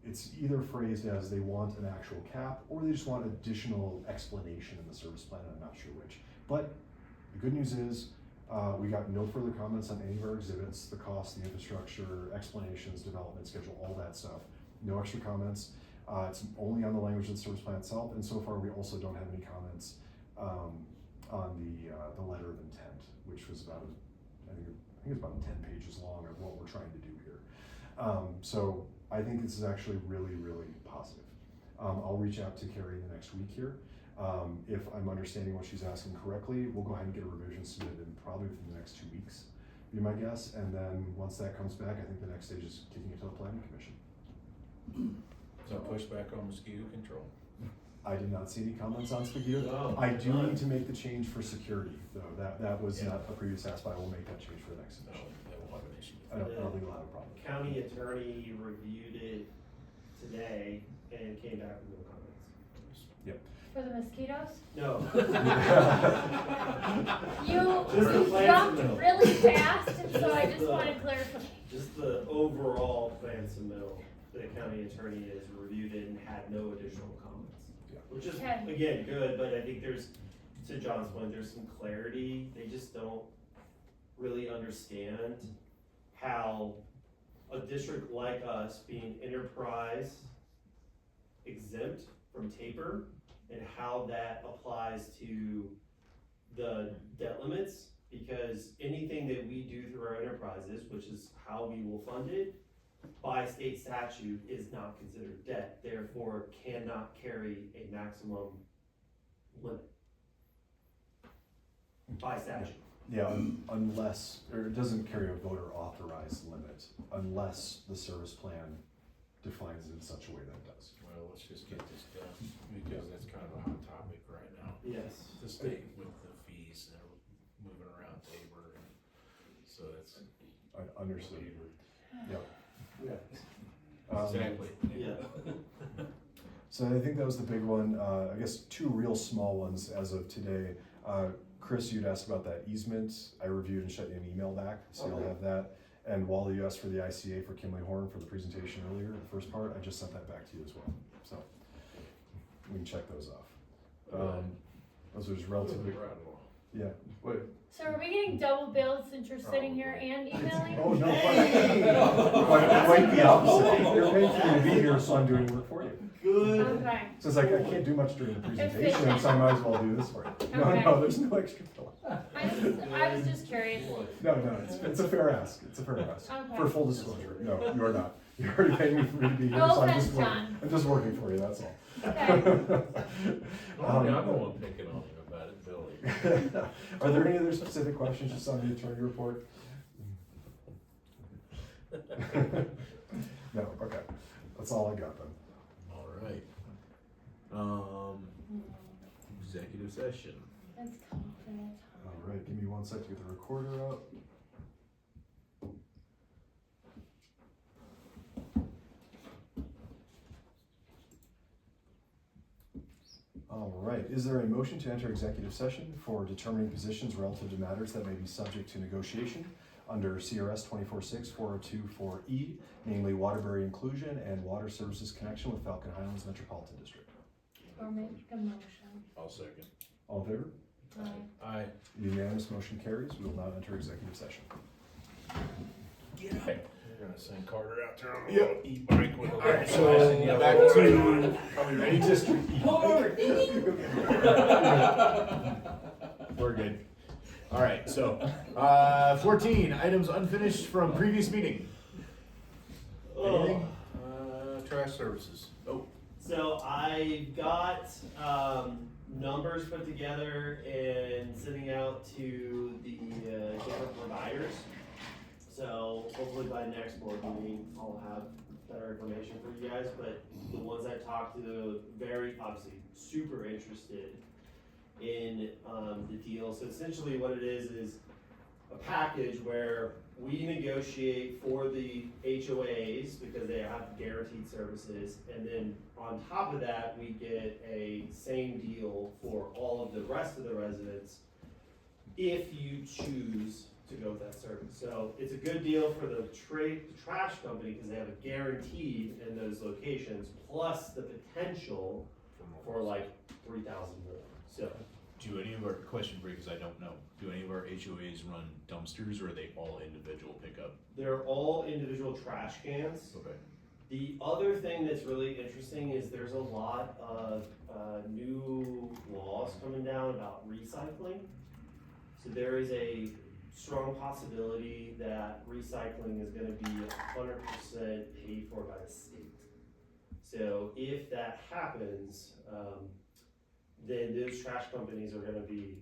It's either phrased as they want an actual cap or they just want additional explanation in the service plan. I'm not sure which. But the good news is, we got no further comments on any of our exhibits, the cost, the infrastructure, explanations, development schedule, all that stuff. No extra comments. It's only on the language of the service plan itself, and so far we also don't have any comments on the letter of intent, which was about, I think it's about 10 pages long of what we're trying to do here. So I think this is actually really, really positive. I'll reach out to Carrie in the next week here. If I'm understanding what she's asking correctly, we'll go ahead and get a revision submitted probably within the next 2 weeks, be my guess. And then once that comes back, I think the next stage is kicking it to the planning commission. So pushback on mosquito control. I did not see any comments on mosquito. No. I do need to make the change for security, though. That was not a previous ask, but I will make that change for the next No, submission. that won't have an issue. I don't think we'll have a problem. County attorney reviewed it today and came back with no comments. For the mosquitoes? No. You jumped really fast, and so I just wanted clarification. Just the overall plan submittal, the county attorney has reviewed it and had no additional comments. Yeah. Which is, Okay. again, good, but I think there's, to John's point, there's some clarity. They just don't really understand how a district like us, being enterprise exempt from taper, and how that applies to the debt limits, because anything that we do through our enterprises, which is how we will fund it, by state statute is not considered debt, therefore cannot carry a maximum limit by statute. Yeah, unless, or it doesn't carry a voter authorized limit, unless the service plan defines it in such a way that it does. Well, let's just get this done, because that's kind of a hot topic right now. Yes. The state with the fees that are moving around Tabor, and so that's. Understood. Yep. Exactly. Yeah. So I think that was the big one. I guess 2 real small ones as of today. Chris, you'd asked about that easement. I reviewed and shot you an email back, so you'll have that. And Wally, you asked for the ICA for Kimley Horn for the presentation earlier, the first part. I just sent that back to you as well. So we can check those off. Those are just relatively, yeah. Wait. So are we getting double billed since you're sitting here and emailing? Oh, no, quite the opposite. You're paying for me to be here, so I'm doing work for you. Good. Okay. So it's like, I can't do much during the presentation, so I might as well do this for you. No, Okay. no, there's no extra bill. I was just curious. No, it's a fair ask. It's a fair ask. Okay. For full disclosure, no, you are not. You're already paying me for me to be here, No so I'm offense, just John. I'm just working for you, that's all. Okay. I'm the one picking on him about it, Billy. Are there any other specific questions just on the attorney report? No, okay. That's all I got then. All right. Executive session. Let's come for that time. All right, give me 1 sec to get the recorder up. All right, is there a motion to enter executive session for determining positions relative to matters that may be subject to negotiation under CRS 246402-4E, namely Waterbury inclusion and water services connection with Falcon Highlands Metropolitan District? Or make a motion. I'll second. All in favor? Aye. Unanimous motion carries. We will now enter executive session. Get up. You're gonna send Carter out there on a Yep. little e-bike with a All right, little so slice and back yellow. to, are we ready? We're good. All right, so, 14, items unfinished from previous meeting. Anything? Trash services. Oh, So I got numbers put together and sending out to the different providers. So So hopefully by next board meeting, I'll have better information for you guys, but the ones I talked to, very, obviously, super interested in, the deal. So essentially what it is a package where we negotiate for the HOAs because they have guaranteed services, and then on top of that, we get a same deal for all of the rest of the residents if you choose to go with that service. So it's a good deal for the trash company because they have a guaranteed in those locations, plus the potential for like 3,000 more. So Do any of our, question for you, because I don't know, do any of our HOAs run dumpsters or are they all individual pickup? they're all individual trash cans. Okay. The other thing that's really interesting is there's a lot of new laws coming down about recycling. So there is a strong possibility that recycling is gonna be 100% paid for by the state. So if that happens, then those trash companies are gonna be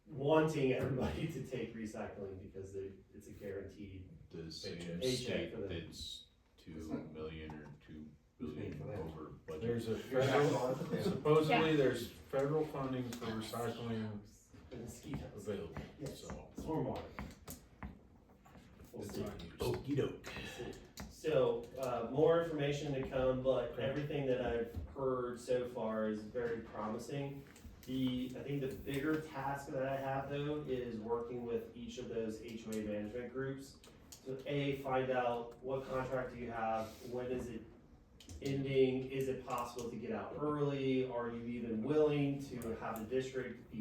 wanting everybody to take recycling because it's a guaranteed. The same Paycheck state for them. that's 2 million or 2 billion over budget. There's a federal, supposedly there's federal funding for recycling The mosquitoes. available, Yes, so. stormwater. We'll it's see. not used. Okey doke. So, more information to come, but everything that I've heard so far is very promising. I think the bigger task that I have though is working with each of those HOA management groups. So find out what contract do you have, when is it ending, is it possible to get out early, are you even willing to have the district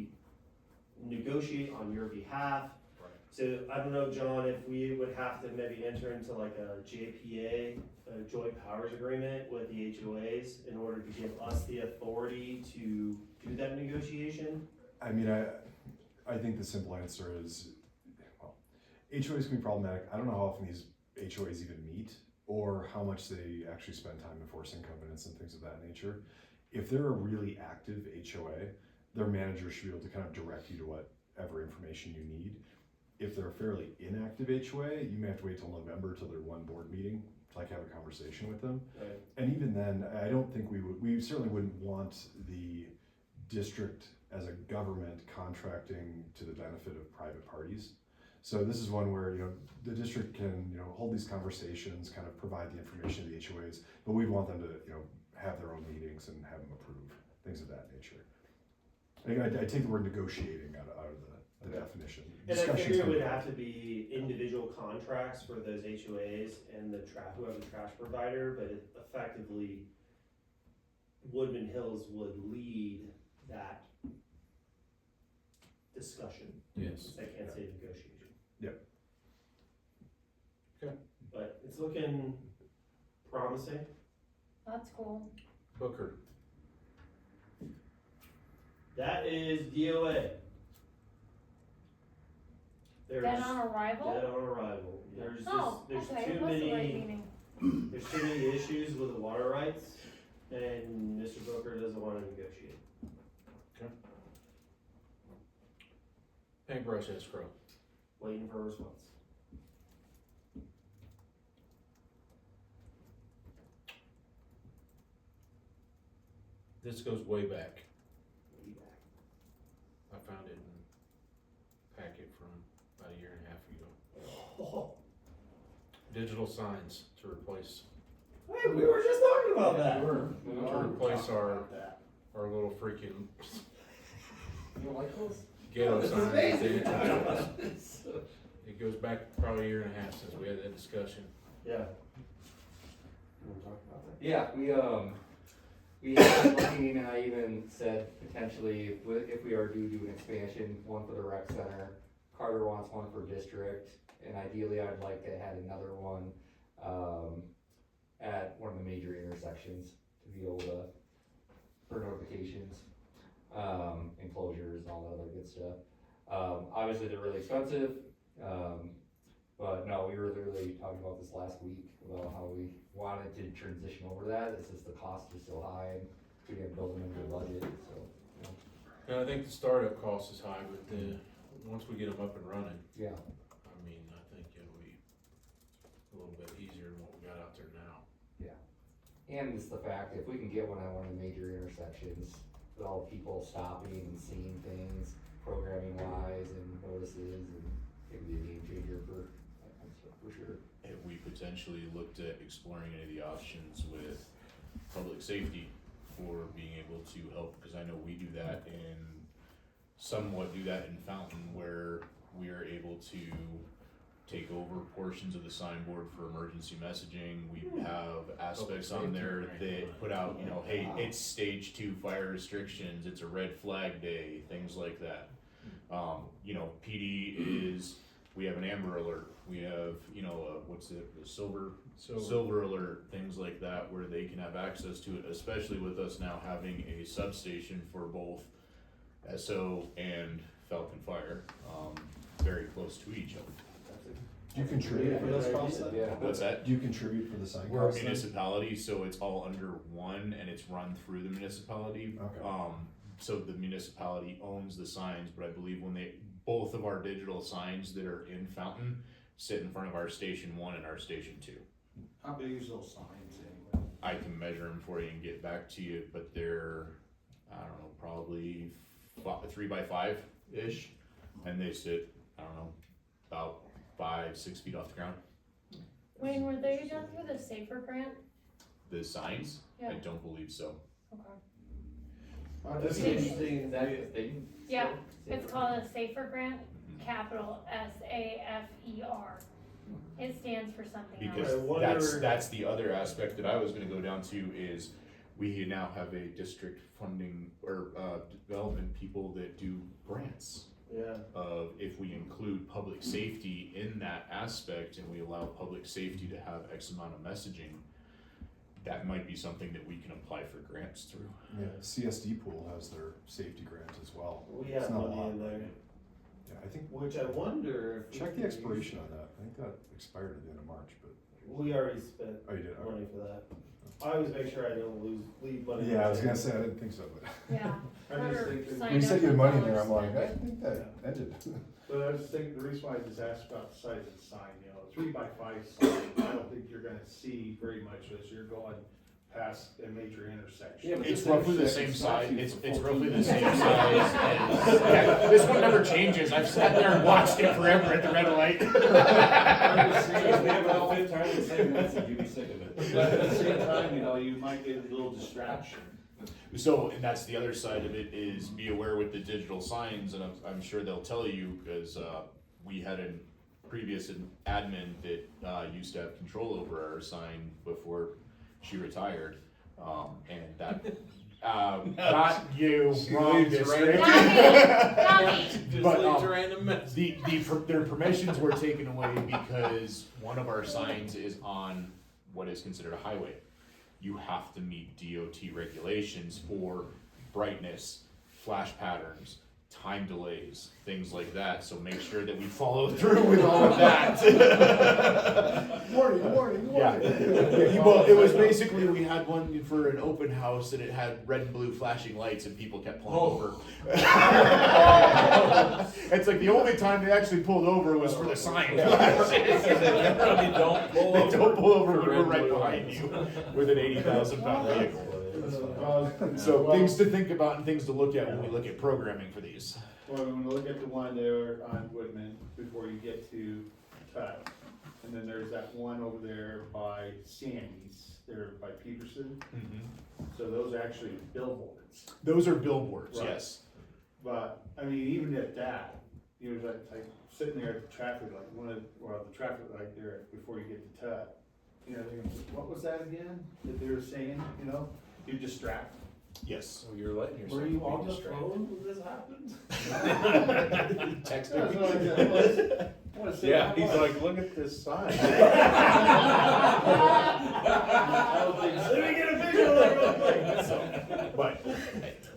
negotiate on your behalf? So I don't know, John, if we would have to maybe enter into like a JPA, a joint powers agreement with the HOAs in order to give us the authority to do that negotiation? I mean, I think the simple answer is, well, HOAs can be problematic. I don't know how often these HOAs even meet or how much they actually spend time enforcing covenants and things of that nature. If they're a really active HOA, their manager should be able to kind of direct you to whatever information you need. If they're a fairly inactive HOA, you may have to wait till November till their one board meeting to like have a conversation with them. Right. And even then, I don't think we certainly wouldn't want the district as a government contracting to the benefit of private parties. So this is one where, the district can, hold these conversations, kind of provide the information to the HOAs, but we want them to, have their own meetings and have them approve, things of that nature. I take the word negotiating out of the definition. And I Discussions figure it can- would have to be individual contracts for those HOAs and whoever the trash provider, but it effectively, Woodman Hills would lead that discussion. Yes. I can't say negotiation. Yep. Okay. But it's looking promising. That's cool. Booker, That is DOA. There's Dead on arrival? dead on arrival. There's Oh, just, okay, there's it too was the right many, meaning. there's too many issues with the water rights, and Mr. Booker doesn't wanna negotiate. paintbrush escrow. Waiting for a response. This goes way back. Way back. I found it in a packet from about a year and a half ago. Oh, Digital signs to replace, wait, we were just talking about that. to replace our little freaking You don't like those? ghetto This is signs. that they amazing. introduced. It goes back probably a year and a half since we had that discussion. Yeah. You wanna talk about that? Yeah, we have been looking, and I even said potentially if we are due to an expansion, one for the rec center. Carter wants one for district, and ideally I'd like to add another one, at one of the major intersections to be able to, for notifications, enclosures and all that other good stuff. Obviously they're really expensive, but no, we were literally talking about this last week about how we wanted to transition over that. It's just the cost is so high and we didn't build them into the budget, so. And I think the startup cost is high, but once we get them up and running, Yeah, I mean, I think it'll be little bit easier than what we got out there now. And it's the fact, if we can get one at one of the major intersections, with all the people stopping and seeing things, programming wise and notices, and it could be a game changer for sure. Have we potentially looked at exploring any of the options with public safety for being able to help? Because I know we do that and somewhat do that in Fountain, where we are able to take over portions of the signboard for emergency messaging. We have aspects on there that put out, you know, hey, it's stage 2 fire restrictions, it's a red flag day, things like that. You know, PD is, we have an amber alert, we have, you know, what's it, the silver alert, things like that, where they can have access to it, especially with us now having a substation for both SO and Falcon Fire, very close to each other. Do you contribute for those costs then? Yeah. What's that? Do you contribute for the sign We're a costs then? municipality, so it's all under one and it's run through the municipality. Okay. So the municipality owns the signs, but I believe when both of our digital signs that are in Fountain sit in front of our station 1 and our station 2. How big is those signs anyway? I can measure them for you and get back to you, but they're, I don't know, probably 3 by 5-ish. And they sit, I don't know, about 5-6 feet off the ground. Wayne, were they done through the SAFER grant? The signs? Yeah. I don't believe so. Okay. That's Did you- interesting. Is that the thing? Yeah, it's called a SAFER grant, capital SAFER. It stands for something else. Because I wonder- that's the other aspect that I was gonna go down to is we now have a district funding or development people that do grants. Yeah. Of if we include public safety in that aspect and we allow public safety to have X amount of messaging, that might be something that we can apply for grants through. Yeah, CSD pool has their safety grant as well. We It's have not a money lot, in there, Yeah, I think, which I wonder if. we check the could expiration on that. I think that expired at the end of March, but, use- We already spent oh, you did, okay. money for that. I always make sure I don't leave money. Yeah, I was gonna say, I didn't think so, but. Yeah. I just Carter think that- signed When you up said you had for money in there, dollars I'm like, spent. I think that ended. But I just think the reason why I just asked about the size of the sign, you know, 3 by 5 sign, I don't think you're gonna see very much as you're going past a major intersection. Yeah, but It's this roughly the intersection same stops size, you it's for roughly 14 the same minutes. size as, yeah, this one never changes, I've sat there and watched it forever at the red light. I'm just saying, If we have about 5th time the same message, you'd be sick of it. but at the same time, you know, you might get a little distraction. So, and that's the other side of it is be aware with the digital signs, and I'm sure they'll tell you, because, we had a previous admin that, used to have control over our sign before she retired, and that, not you, wrong leaves district. Not me, not me. Just But, leaves random messages. Their permissions were taken away because one of our signs is on what is considered a highway. You have to meet DOT regulations for brightness, flash patterns, time delays, things like that, so make sure that we follow through with all of that. Warning. Yeah, well, it was basically, we had one for an open house and it had red and blue flashing lights and people kept pulling over. It's like the only time they actually pulled over was for the sign flashes. They don't pull They over. don't pull over for when we're red, right blue behind lights. you with an 80,000-pound vehicle. So things to think about and things to look at when we look at programming for these. Well, we're gonna look at the one there on Woodman before you get to Tut. And then there's that one over there by Sandy's, there by Peterson. So those are actually billboards. Those are billboards, Right. yes. But, I mean, even at that, you know, like sitting there at the traffic light, the traffic light there before you get to Tut. You know, what was that again, that they were saying, you know, you distract. Yes. So you're letting yourself Were you be on the distracted. phone when this happened? Texting. I wanna say Yeah, that he's much. like, look at this sign. Let me get a visual of it real quick. But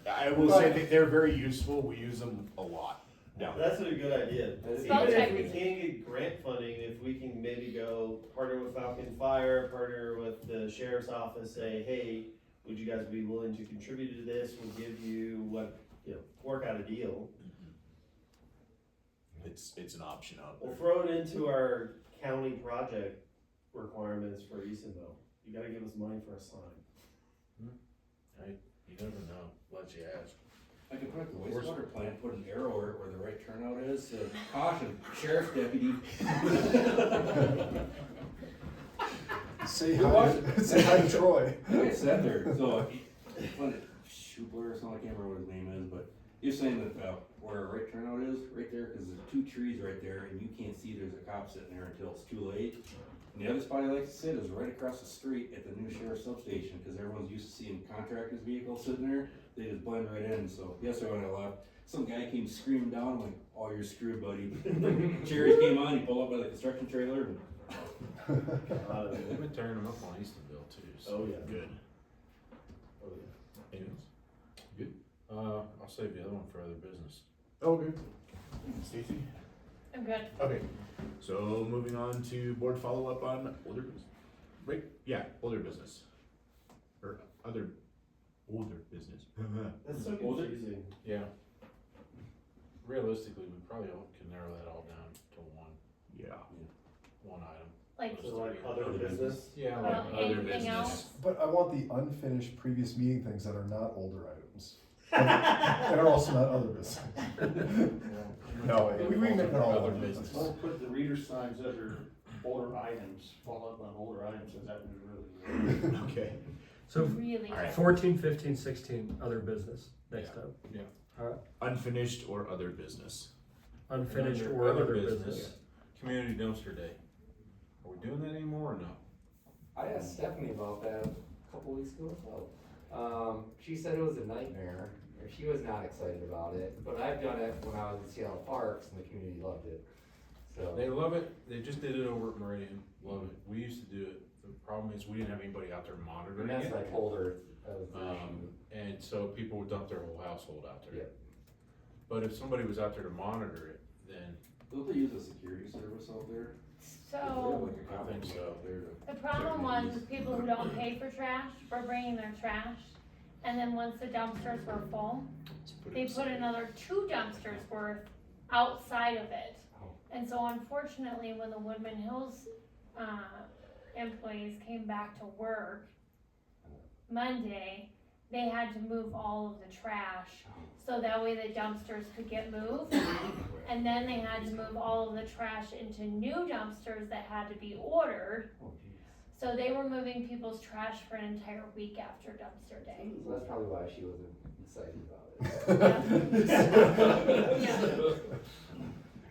I will say that they're very useful, we use them a lot down there. That's a good idea. Spell Even if check we me. can't get grant funding, if we can maybe go partner with Falcon Fire, partner with the sheriff's office, say, hey, would you guys be willing to contribute to this? We'll give you work out a deal. It's an option out there. We'll throw it into our county project requirements for Eastonville. You gotta give us money for a sign. You never know, let you ask. I could put the wastewater plant, put an arrow where the right turnout is, caution, sheriff's deputy. Say Who hi, was it? say hi to Troy. I said there, so, when Schubler or something, I can't remember what his name is, but you're saying that, where a right turnout is, right there, cause there's 2 trees right there, and you can't see there's a cop sitting there until it's too late. And the other spot I like to sit is right across the street at the new sheriff's substation, cause everyone's used to seeing contractors' vehicles sitting there, they just blend right in, so yesterday when I left, some guy came screaming down, I'm like, oh, you're screwed, buddy. Cherries came on, he pulled up by the construction trailer, and They've been tearing them up on Eastonville too, so. Oh, yeah. Good. Oh, yeah. Anything else? Good. I'll save the other one for other business. Oh, good. Stacy? I'm good. Okay, so moving on to board follow-up on older business. Wait, yeah, older business. Or older business. That's so Older? confusing. Yeah. Realistically, we probably can narrow that all down to Yeah. one item. Like, So like other business? Yeah, Well, like other anything business. else? But I want the unfinished previous meeting things that are not older items. And are also not other business. No, we make it all Other other business. business. We'll put the reader signs under older items, follow up on older items, is that really? Okay. So really. Alright. 14, 15, 16, other business, next Yeah. up. Yeah. Alright, Unfinished or other business. unfinished Other- or other business. Community dumpster day. Are we doing that anymore or no? I asked Stephanie about that a couple weeks ago as well. She said it was a nightmare, or she was not excited about it, but I've done it when I was in Seattle Parks and the community loved it, so. They love it, they just did it over at Meridian, love it. We used to do it, the problem is we didn't have anybody out there monitoring And that's it. what I told her, that was the issue. And so people would dump their whole household out there. Yep. But if somebody was out there to monitor it, then don't they use a security service out there? So, They have like a I think company so. out there to. the problem was with people who don't pay for trash were bringing their trash. And then once the dumpsters were full, they put another 2 dumpsters worth outside of it. And so unfortunately, when the Woodman Hills, employees came back to work Monday, they had to move all of the trash, so that way the dumpsters could get moved. And then they had to move all of the trash into new dumpsters that had to be ordered. Oh, geez. So they were moving people's trash for an entire week after dumpster day. So that's probably why she wasn't excited about it. Yeah.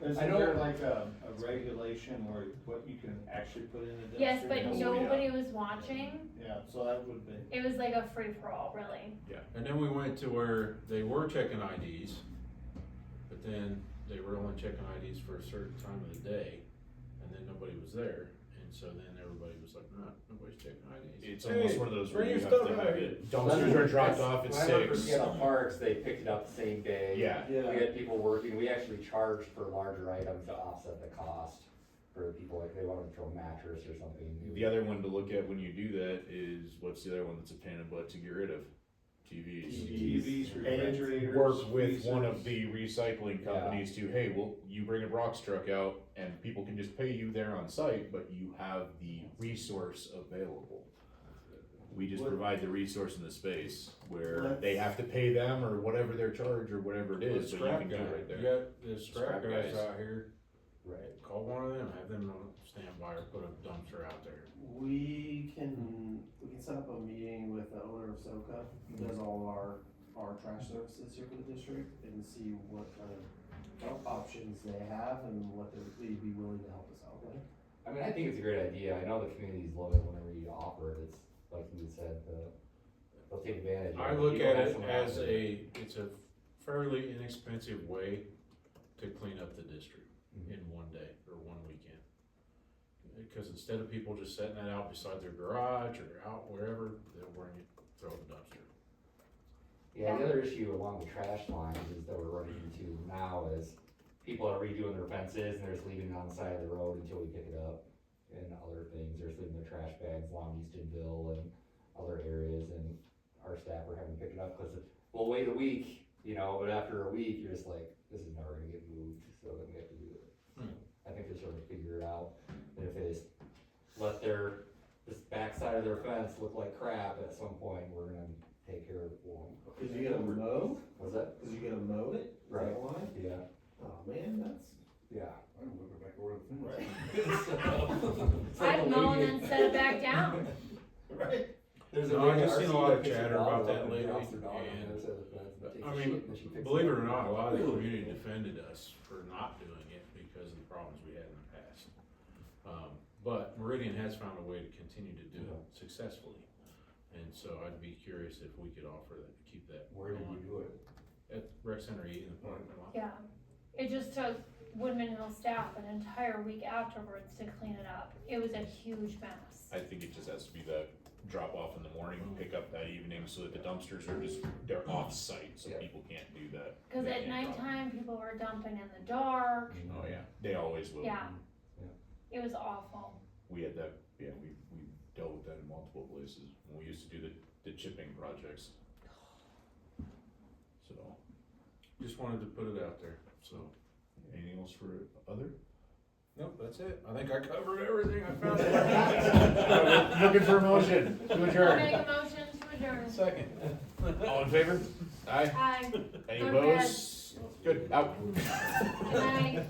Isn't there like a regulation where what you can actually put in a dumpster? Yes, but Yes. nobody was watching. Yeah, so that would be. It was like a free-for-all, really. and then we went to where they were checking IDs, but then they were only checking IDs for a certain time of the day, and then nobody was there, and so then everybody was like, nah, nobody's checking IDs. It's almost one of those where bring you your have stuff to out have here. it, dumpsters are dropped off at When I worked for 6. Seattle Parks, they picked it up the same day. Yeah. We had people working, we actually charged for larger items to offset the cost for people, like they wanted to throw a mattress or something. The other one to look at when you do that is, what's the other one that's a pain in the butt to get rid of? TVs. TVs, And refrigerators, work with one freezers. of the recycling companies to, hey, well, you bring a box truck out and people can just pay you there on site, but you have the resource available. We just What- provide the resource in the space where Let's- they have to pay them or whatever their charge or whatever it is, but you Scrap can do guy, it right you there. got the scrap Scrap guys guys. out here, Right. call one of them, have them on standby or put a dumpster out there. We can set up a meeting with the owner of Soka, who does all of our trash services here for the district, and see what kind of options they have and what they'd be willing to help us out with. I mean, I think it's a great idea, I know the communities love it whenever you offer it, it's, like you said, they'll take advantage of it. I look You don't at have it someone out as there. it's a fairly inexpensive way to clean up the district Mhm. in one day or one weekend. Because instead of people just setting that out beside their garage or out wherever, they'll bring it, throw it in the dumpster. Yeah, the other issue along the trash lines is that we're running into now is people are redoing their fences and they're just leaving it on the side of the road until we pick it up. And other things, they're just leaving their trash bags along Eastonville and other areas, and our staff are having to pick it up, cause we'll wait a week, you know, but after a week, you're just like, this is never gonna get moved, so then we have to do it. So I think they're starting to figure it out, and if they just let this backside of their fence look like crap at some point, we're gonna take care of it for them. Cause you gotta mow, Was that? cause you gotta mow it, is Right. that why? Yeah, Oh man, that's. yeah. I don't move it back over the fence. I'd mow and then set it back down. Right. There's No, I've lady just at seen a RC lot that of picks her chatter dog about up that and lately, drops her dog on and, the other side of the fence and takes I a mean, shit and then she picks believe it up. or not, a lot of the community defended us for not doing it because of the problems we had in the past. But Meridian has found a way to continue to do it successfully. And so I'd be curious if we could offer that, keep that Where did going. you do it? At Rec Center 8 in the parking lot. Yeah, it just took Woodman Hill staff an entire week afterwards to clean it up. It was a huge mess. I think it just has to be the drop off in the morning, pick up that evening, so that the dumpsters are just, they're off site, so Yeah. people can't do that. Cause They at can't drop. nighttime, people were dumping in the dark. Oh, yeah, they always will. Yeah. It was awful. We had that, yeah, we dealt with that in multiple places, when we used to do the chipping projects. So, Just wanted to put it out there, so. anything else for other? Nope, that's it. I think I covered everything I found. Looking for a motion to I'll adjourn. make a motion to adjourn. Second. All in favor? Aye. Aye. Any Go to bed. opposed? Good, out. Good night.